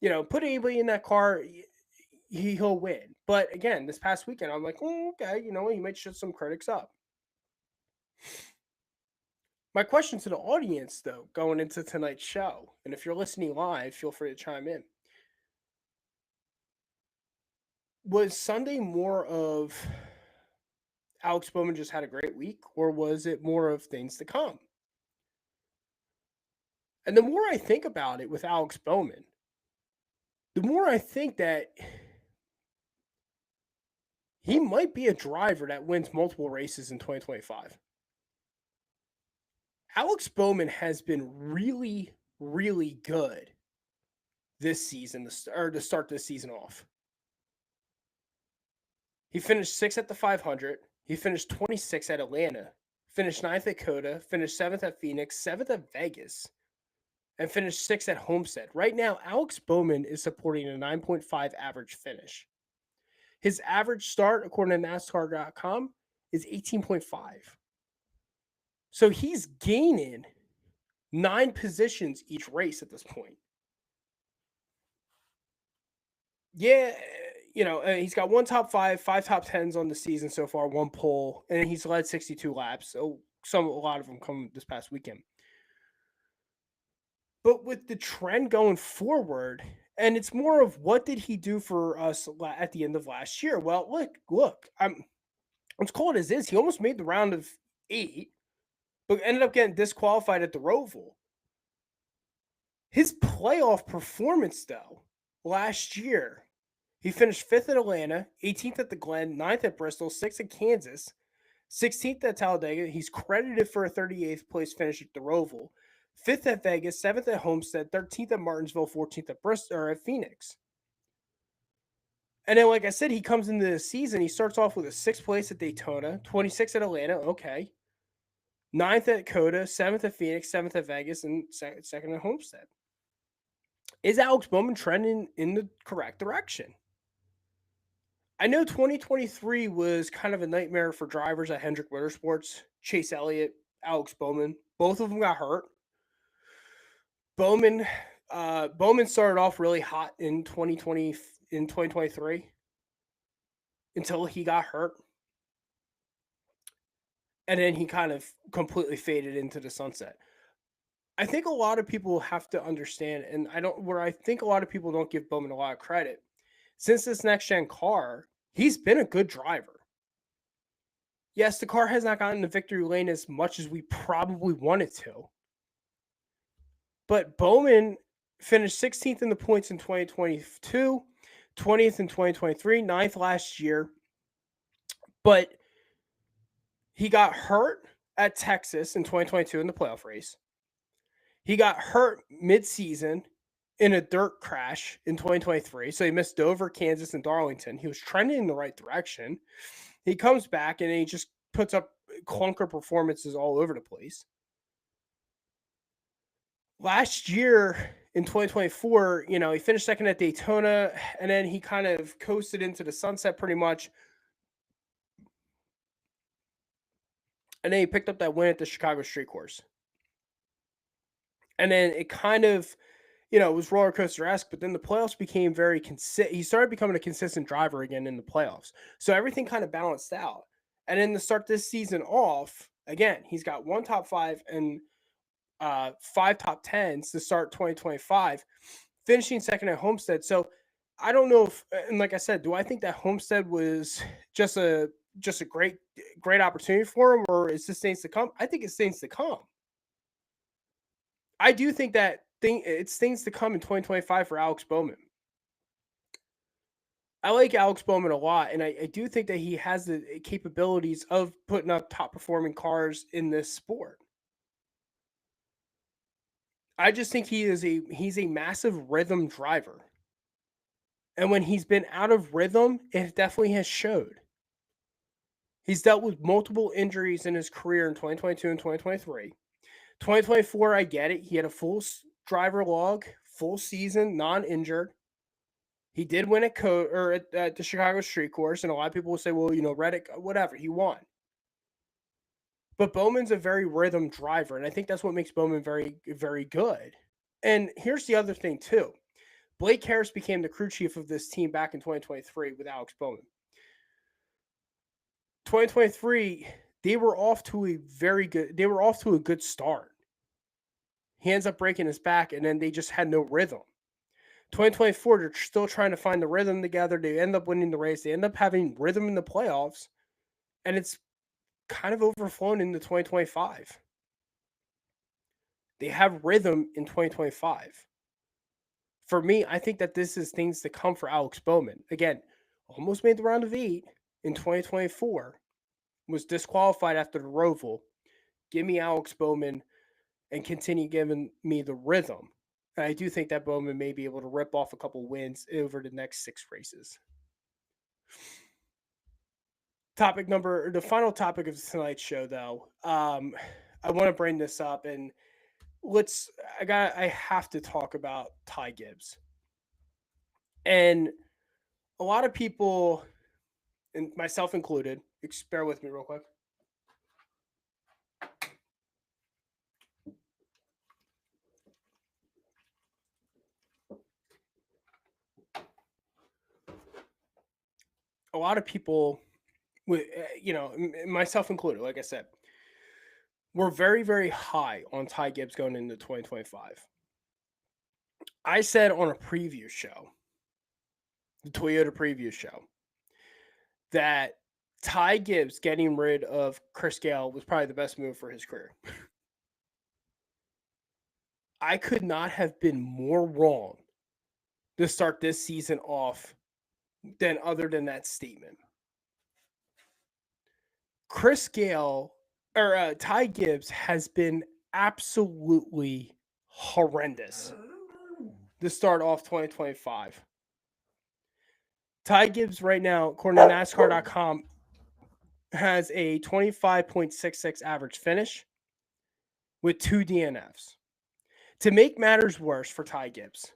put anybody in that car, he'll win. But again, this past weekend, I'm like, okay, he might shut some critics up. My question to the audience, though, going into tonight's show, and if you're listening live, feel free to chime in. Was Sunday more of Alex Bowman just had a great week, or was it more of things to come? And the more I think about it with Alex Bowman, the more I think that he might be a driver that wins multiple races in 2025. Alex Bowman has been really, really good this season, to start this season off. He finished 6th at the 500. He finished 26th at Atlanta, finished 9th at COTA, finished 7th at Phoenix, 7th at Vegas, and finished 6th at Homestead. Right now, Alex Bowman is supporting a 9.5 average finish. His average start, according to NASCAR.com, is 18.5. So he's gaining 9 positions each race at this point. Yeah, he's got 1 top 5, 5 top 10s on the season so far, 1 pole, and he's led 62 laps. So a lot of them come this past weekend. But with the trend going forward, and it's more of what did he do for us at the end of last year? Well, look, let's call it as is. He almost made the round of 8, but ended up getting disqualified at the Roval. His playoff performance, though, last year, he finished 5th at Atlanta, 18th at the Glen, 9th at Bristol, 6th at Kansas, 16th at Talladega. He's credited for a 38th place finish at the Roval, 5th at Vegas, 7th at Homestead, 13th at Martinsville, 14th at Bristol or at Phoenix. And then, like I said, he comes into the season. He starts off with a 6th place at Daytona, 26th at Atlanta. Okay. 9th at Coda, 7th at Phoenix, 7th at Vegas, and second at Homestead. Is Alex Bowman trending in the correct direction? I know 2023 was kind of a nightmare for drivers at Hendrick Motorsports. Chase Elliott, Alex Bowman, both of them got hurt. Bowman started off really hot in 2023 until he got hurt. And then he kind of completely faded into the sunset. I think a lot of people have to understand, and I think a lot of people don't give Bowman a lot of credit. Since this next gen car, he's been a good driver. Yes, the car has not gotten the victory lane as much as we probably wanted to. But Bowman finished 16th in the points in 2022, 20th in 2023, 9th last year. But he got hurt at Texas in 2022 in the playoff race. He got hurt mid-season in a dirt crash in 2023. So he missed Dover, Kansas, and Darlington. He was trending in the right direction. He comes back and he just puts up clunker performances all over the place. Last year in 2024, he finished second at Daytona, and then he kind of coasted into the sunset pretty much. And then he picked up that win at the Chicago Street Course. And then it kind of, it was roller coaster-esque, but then the playoffs became very consistent. He started becoming a consistent driver again in the playoffs. So everything kind of balanced out. And then to start this season off, again, he's got 1 top 5 and 5 top 10s to start 2025, finishing second at Homestead. So I don't know if, and like I said, do I think that Homestead was just a great opportunity for him, or is this things to come? I think it's things to come. I do think that it's things to come in 2025 for Alex Bowman. I like Alex Bowman a lot, and I do think that he has the capabilities of putting up top performing cars in this sport. I just think he's a massive rhythm driver. And when he's been out of rhythm, it definitely has showed. He's dealt with multiple injuries in his career in 2022 and 2023. 2024, I get it. He had a full driver log, full season, non-injured. He did win at the Chicago Street Course, and a lot of people will say, well, Reddick, whatever, he won. But Bowman's a very rhythm driver, and I think that's what makes Bowman very, very good. And here's the other thing, too. Blake Harris became the crew chief of this team back in 2023 with Alex Bowman. 2023, they were off to a good start. He ends up breaking his back, and then they just had no rhythm. 2024, they're still trying to find the rhythm together. They end up winning the race. They end up having rhythm in the playoffs, and it's kind of overflown into 2025. They have rhythm in 2025. For me, I think that this is things to come for Alex Bowman. Again, almost made the round of 8 in 2024, was disqualified after the Roval. Give me Alex Bowman and continue giving me the rhythm. And I do think that Bowman may be able to rip off a couple wins over the next 6 races. The final topic of tonight's show, though. I want to bring this up, and I have to talk about Ty Gibbs. And a lot of people, and myself included, bear with me real quick. A lot of people, myself included, like I said, we're very, very high on Ty Gibbs going into 2025. I said on a preview show, the Toyota preview show, that Ty Gibbs getting rid of Chris Gale was probably the best move for his career. I could not have been more wrong to start this season off other than that statement. Chris Gale, or Ty Gibbs, has been absolutely horrendous to start off 2025. Ty Gibbs right now, according to NASCAR.com, has a 25.66 average finish with 2 DNFs. To make matters worse for Ty Gibbs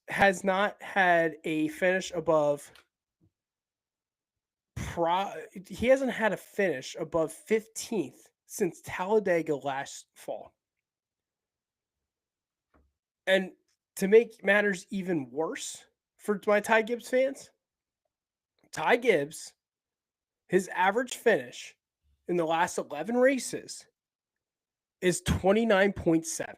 has not had a finish above he hasn't had a finish above 15th since Talladega last fall. And to make matters even worse for my Ty Gibbs fans, Ty Gibbs, his average finish in the last 11 races is 29.7.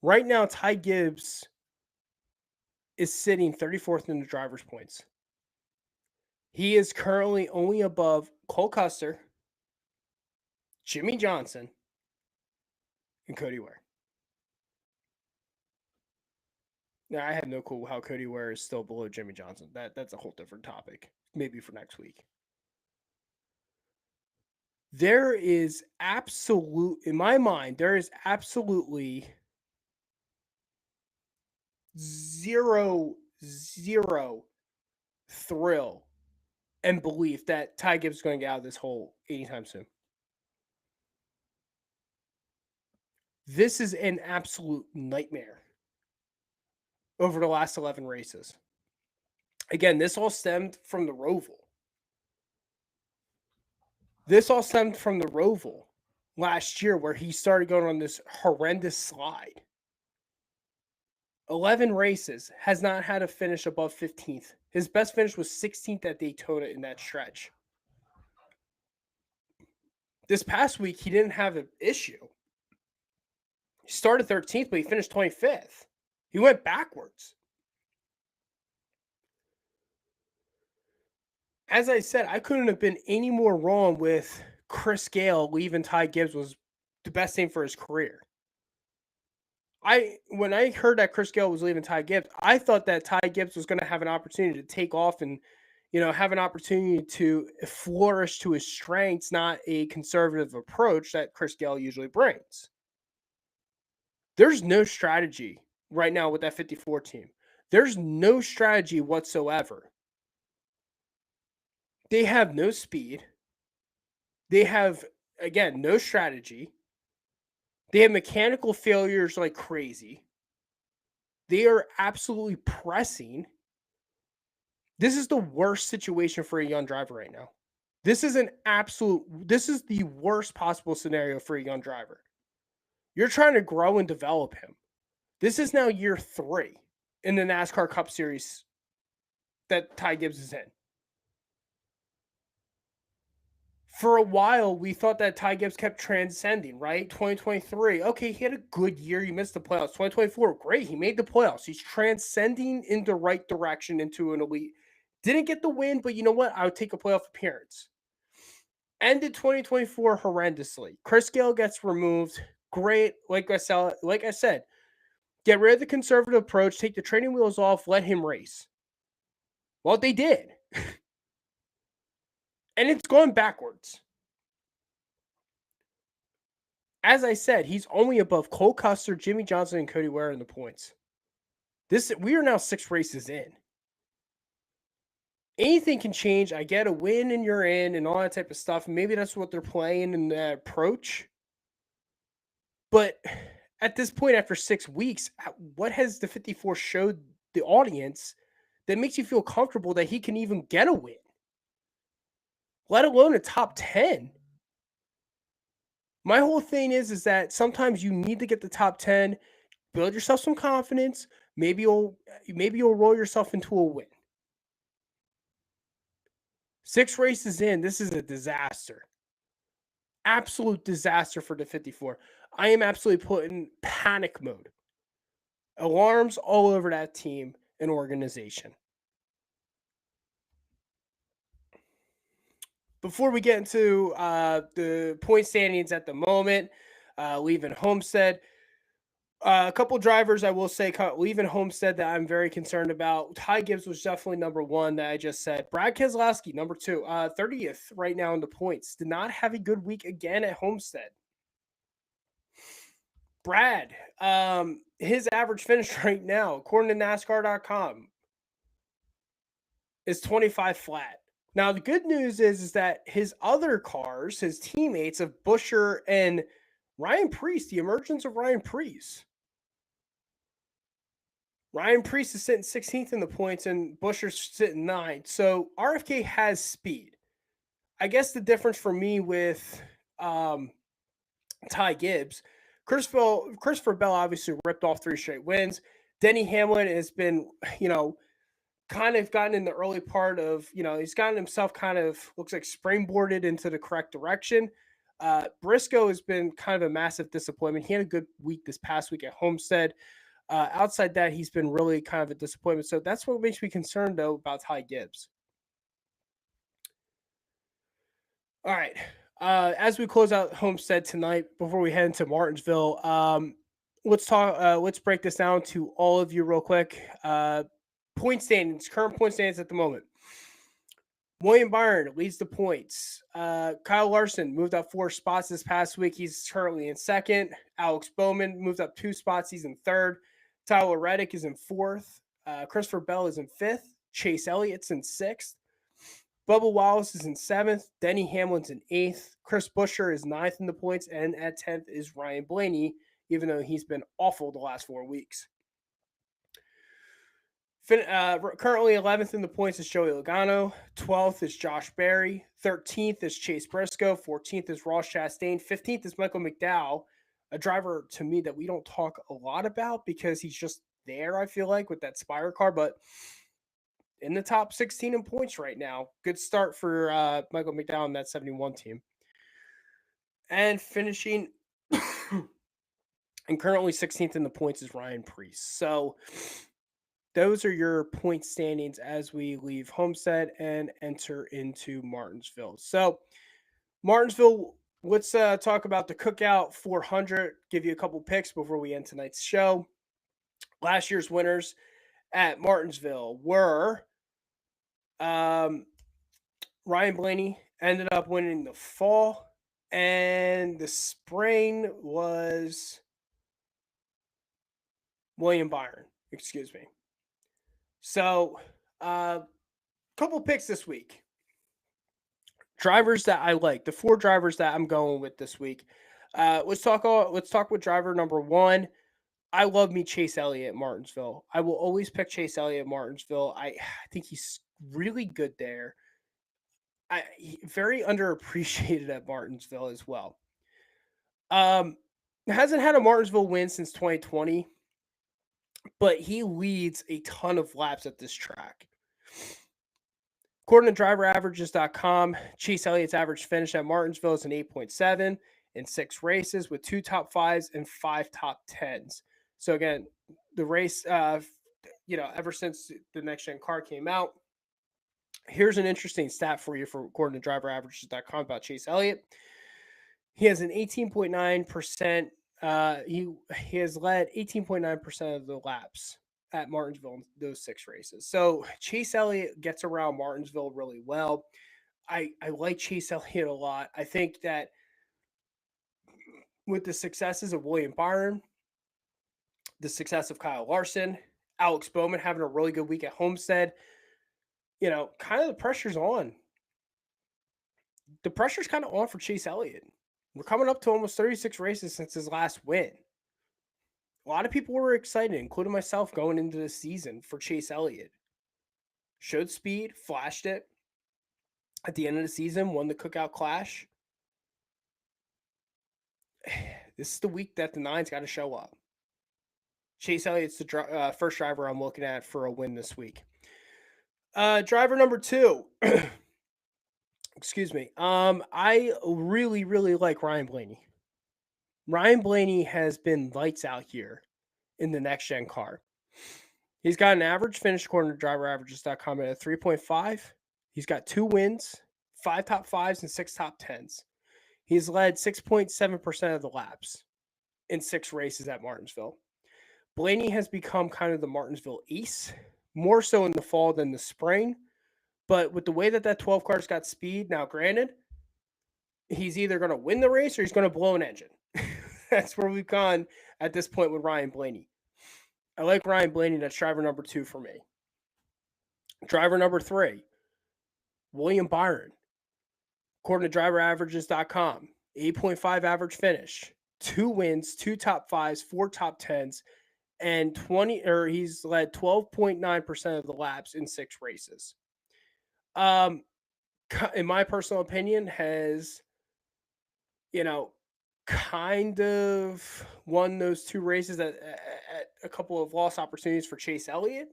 Right now, Ty Gibbs is sitting 34th in the driver's points. He is currently only above Cole Custer, Jimmie Johnson, and Cody Ware. Now, I have no clue how Cody Ware is still below Jimmie Johnson. That's a whole different topic, maybe for next week. There is in my mind, there is absolutely zero thrill and belief that Ty Gibbs is going to get out of this hole anytime soon. This is an absolute nightmare over the last 11 races. Again, this all stemmed from the Roval. Last year where he started going on this horrendous slide. 11 races, has not had a finish above 15th. His best finish was 16th at Daytona in that stretch. This past week, he didn't have an issue. He started 13th, but he finished 25th. He went backwards. As I said, I couldn't have been any more wrong with Chris Gale leaving Ty Gibbs was the best thing for his career. When I heard that Chris Gale was leaving Ty Gibbs, I thought that Ty Gibbs was going to have an opportunity to take off and, have an opportunity to flourish to his strengths, not a conservative approach that Chris Gale usually brings. There's no strategy right now with that 54 team. There's no strategy whatsoever. They have no speed. They have, again, no strategy. They have mechanical failures like crazy. They are absolutely pressing. This is the worst situation for a young driver right now. This is the worst possible scenario for a young driver. You're trying to grow and develop him. This is now year 3 in the NASCAR Cup Series that Ty Gibbs is in. For a while, we thought that Ty Gibbs kept transcending, right? 2023, okay, he had a good year. He missed the playoffs. 2024, great. He made the playoffs. He's transcending in the right direction into an elite. Didn't get the win, but you know what? I would take a playoff appearance. Ended 2024 horrendously. Chris Gale gets removed. Great. Like I said, get rid of the conservative approach, take the training wheels off, let him race. Well, they did. And it's going backwards. As I said, he's only above Cole Custer, Jimmie Johnson, and Cody Ware in the points. We are now 6 races in. Anything can change. I get a win and you're in and all that type of stuff. Maybe that's what they're playing in that approach. But at this point, after 6 weeks, what has the 54 showed the audience that makes you feel comfortable that he can even get a win? Let alone a top 10. My whole thing is that sometimes you need to get the top 10, build yourself some confidence. Maybe you'll roll yourself into a win. 6 races in, this is a disaster. Absolute disaster for the 54. I am absolutely put in panic mode. Alarms all over that team and organization. Before we get into the point standings at the moment, leaving Homestead, A couple drivers I will say leaving Homestead that I'm very concerned about. Ty Gibbs was definitely number one that I just said. Brad Keselowski, number two, 30th right now in the points. Did not have a good week again at Homestead. Brad, his average finish right now, according to NASCAR.com, is 25 flat. Now, the good news is that his other cars, his teammates of Buescher and Ryan Preece, the emergence of Ryan Preece. Ryan Preece is sitting 16th in the points and Buescher's sitting 9th. So RFK has speed. I guess the difference for me with Ty Gibbs, Christopher Bell obviously ripped off 3 straight wins. Denny Hamlin has been, kind of gotten in the early part of, he's gotten himself kind of looks like springboarded into the correct direction. Briscoe has been kind of a massive disappointment. He had a good week this past week at Homestead. Outside that, he's been really kind of a disappointment. So that's what makes me concerned, though, about Ty Gibbs. All right. As we close out Homestead tonight, before we head into Martinsville, let's talk. Let's break this down to all of you real quick. Point standings, current point standings at the moment. William Byron leads the points. Kyle Larson moved up 4 spots this past week. He's currently in second. Alex Bowman moved up 2 spots. He's in third. Tyler Reddick is in fourth. Christopher Bell is in fifth. Chase Elliott's in sixth. Bubba Wallace is in seventh. Denny Hamlin's in eighth. Chris Buescher is ninth in the points. And at 10th is Ryan Blaney, even though he's been awful the last 4 weeks. Currently 11th in the points is Joey Logano. 12th is Josh Berry. 13th is Chase Briscoe. 14th is Ross Chastain. 15th is Michael McDowell, a driver to me that we don't talk a lot about because he's just there, I feel like, with that Spire car. But in the top 16 in points right now. Good start for Michael McDowell in that 71 team. And finishing and currently 16th in the points is Ryan Preece. So those are your point standings as we leave Homestead and enter into Martinsville. So Martinsville, let's talk about the Cookout 400. Give you a couple picks before we end tonight's show. Last year's winners at Martinsville were Ryan Blaney ended up winning the fall, and the spring was William Byron. Excuse me. So, couple picks this week. Drivers that I like. The 4 drivers that I'm going with this week. Let's talk with driver number 1. I love me Chase Elliott at Martinsville. I will always pick Chase Elliott at Martinsville. I think he's really good there. Very underappreciated at Martinsville as well. Hasn't had a Martinsville win since 2020, but he leads a ton of laps at this track. According to driveraverages.com, Chase Elliott's average finish at Martinsville is an 8.7 in 6 races with 2 top 5s and 5 top 10s. So again, the race, ever since the next gen car came out, here's an interesting stat for you according to driveraverages.com about Chase Elliott. He has an 18.9%. He has led 18.9% of the laps at Martinsville in those 6 races. So Chase Elliott gets around Martinsville really well. I like Chase Elliott a lot. I think that with the successes of William Byron, the success of Kyle Larson, Alex Bowman having a really good week at Homestead, kind of the pressure's on. The pressure's kind of on for Chase Elliott. We're coming up to almost 36 races since his last win. A lot of people were excited, including myself, going into the season for Chase Elliott. Showed speed, flashed it. At the end of the season, won the Cookout Clash. This is the week that the 9's got to show up. Chase Elliott's the first driver I'm looking at for a win this week. Driver number 2. Excuse me. I really, really like Ryan Blaney. Ryan Blaney has been lights out here in the next gen car. He's got an average finish according to driveraverages.com at a 3.5. He's got 2 wins, 5 top 5s, and 6 top 10s. He's led 6.7% of the laps in 6 races at Martinsville. Blaney has become kind of the Martinsville ace, more so in the fall than the spring. But with the way that 12 car's got speed, now granted, he's either going to win the race or he's going to blow an engine. That's where we've gone at this point with Ryan Blaney. I like Ryan Blaney. That's driver number 2 for me. Driver number 3, William Byron. According to driveraverages.com, 8.5 average finish, 2 wins, 2 top 5s, 4 top 10s, and he's led 12.9% of the laps in 6 races. In my personal opinion, has, kind of won those 2 races at a couple of lost opportunities for Chase Elliott.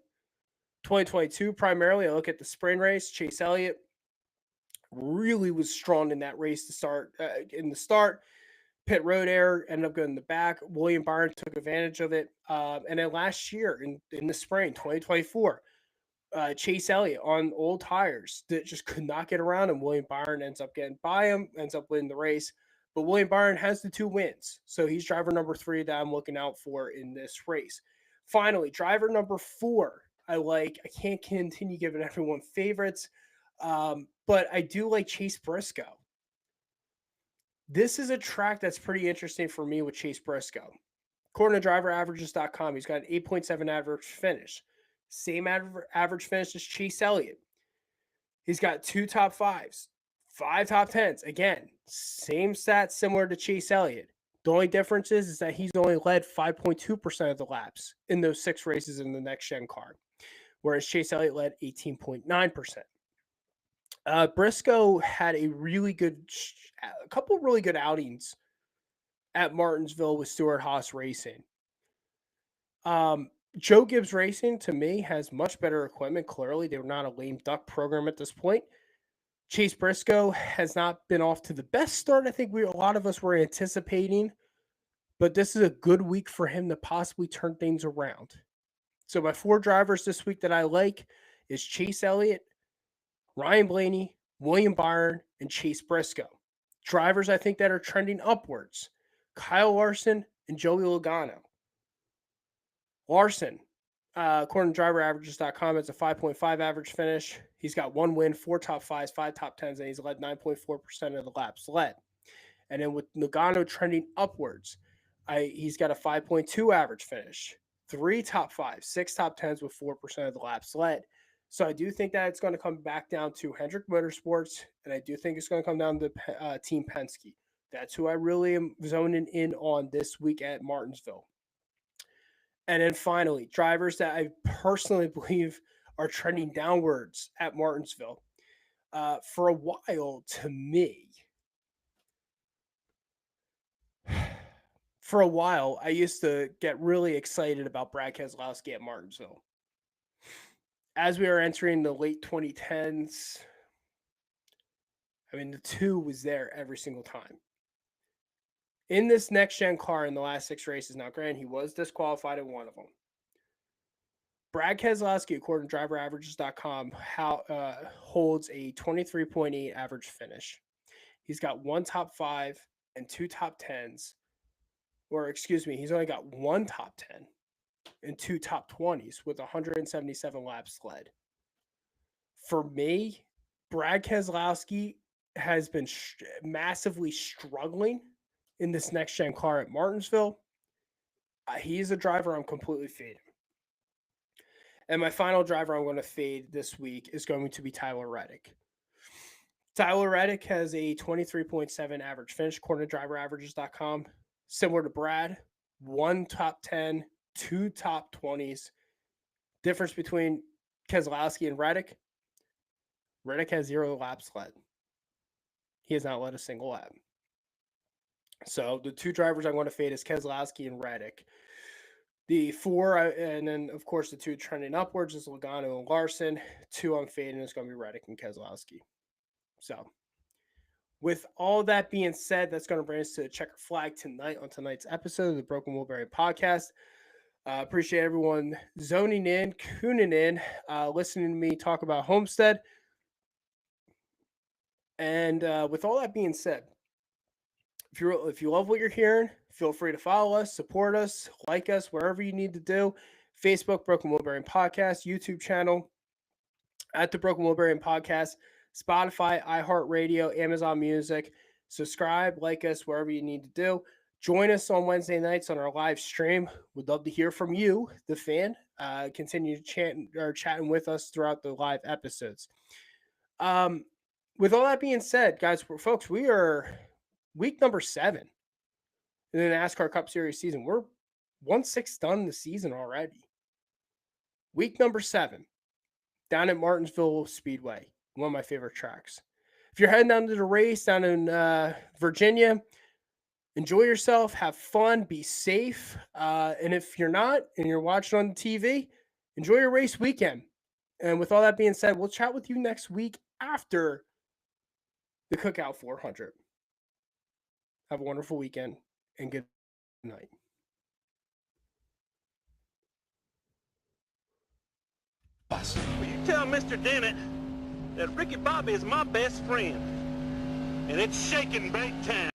2022, primarily, I look at the sprint race. Chase Elliott really was strong in that race to start. In the start, pit road error, ended up going in the back. William Byron took advantage of it. And then last year in the spring, 2024, Chase Elliott on old tires that just could not get around him. William Byron ends up getting by him, ends up winning the race. But William Byron has the 2 wins. So he's driver number 3 that I'm looking out for in this race. Finally, driver number 4, I like. I can't continue giving everyone favorites, but I do like Chase Briscoe. This is a track that's pretty interesting for me with Chase Briscoe. According to driveraverages.com, he's got an 8.7 average finish. Same average finish as Chase Elliott. He's got 2 top 5s, 5 top 10s. Again, same stats similar to Chase Elliott. The only difference is that he's only led 5.2% of the laps in those 6 races in the next-gen car, whereas Chase Elliott led 18.9%. Briscoe had a couple really good outings at Martinsville with Stewart-Haas Racing. Joe Gibbs Racing, to me, has much better equipment. Clearly, they were not a lame duck program at this point. Chase Briscoe has not been off to the best start I think a lot of us were anticipating, but this is a good week for him to possibly turn things around. So my 4 drivers this week that I like is Chase Elliott, Ryan Blaney, William Byron, and Chase Briscoe. Drivers I think that are trending upwards, Kyle Larson and Joey Logano. Larson, according to driveraverages.com, it's a 5.5 average finish. He's got 1 win, 4 top 5s, 5 top 10s, and he's led 9.4% of the laps led. And then with Logano trending upwards, he's got a 5.2 average finish, 3 top 5s, 6 top 10s with 4% of the laps led. So I do think that it's going to come back down to Hendrick Motorsports, and I do think it's going to come down to Team Penske. That's who I really am zoning in on this week at Martinsville. And then finally, drivers that I personally believe are trending downwards at Martinsville. For a while, to me, I used to get really excited about Brad Keselowski at Martinsville. As we are entering the late 2010s, the 2 was there every single time. In this next-gen car in the last 6 races, now granted, he was disqualified in one of them. Brad Keselowski, according to driveraverages.com, holds a 23.8 average finish. He's got 1 top 5 and 2 top 10s. Or, excuse me, he's only got 1 top 10 and 2 top 20s with 177 laps led. For me, Brad Keselowski has been massively struggling in this next-gen car at Martinsville. He's a driver I'm completely fading. And my final driver I'm going to fade this week is going to be Tyler Reddick. Tyler Reddick has a 23.7 average finish, according to driveraverages.com. Similar to Brad, 1 top 10, 2 top 20s. Difference between Keselowski and Reddick. Reddick has 0 laps led. He has not led a single lap. So the 2 drivers I'm going to fade is Keselowski and Reddick. The 4, and then, of course, the 2 trending upwards is Logano and Larson. 2 I'm fading is going to be Reddick and Keselowski. So with all that being said, that's going to bring us to the checker flag tonight on tonight's episode of the Broken Wheel Bearing Podcast. Appreciate everyone zoning in, tuning in, listening to me talk about Homestead. And with all that being said, if you love what you're hearing, Feel free to follow us, support us, like us, wherever you need to do. Facebook, Broken Wheel Bearing Podcast, YouTube channel at the Broken Wheel Bearing Podcast, Spotify, iHeartRadio, Amazon Music. Subscribe, like us, wherever you need to do. Join us on Wednesday nights on our live stream. We'd love to hear from you, the fan. Continue chatting with us throughout the live episodes. With all that being said, guys, folks, we are week number 7 in the NASCAR Cup Series season. We're 1/6 done the season already. Week number 7 down at Martinsville Speedway, one of my favorite tracks. If you're heading down to the race down in Virginia, enjoy yourself, have fun, be safe. And if you're not and you're watching on TV, enjoy your race weekend. And with all that being said, we'll chat with you next week after the Cookout 400. Have a wonderful weekend and good night. Will you tell Mr. Dennett that Ricky Bobby is my best friend, and it's shaking big time.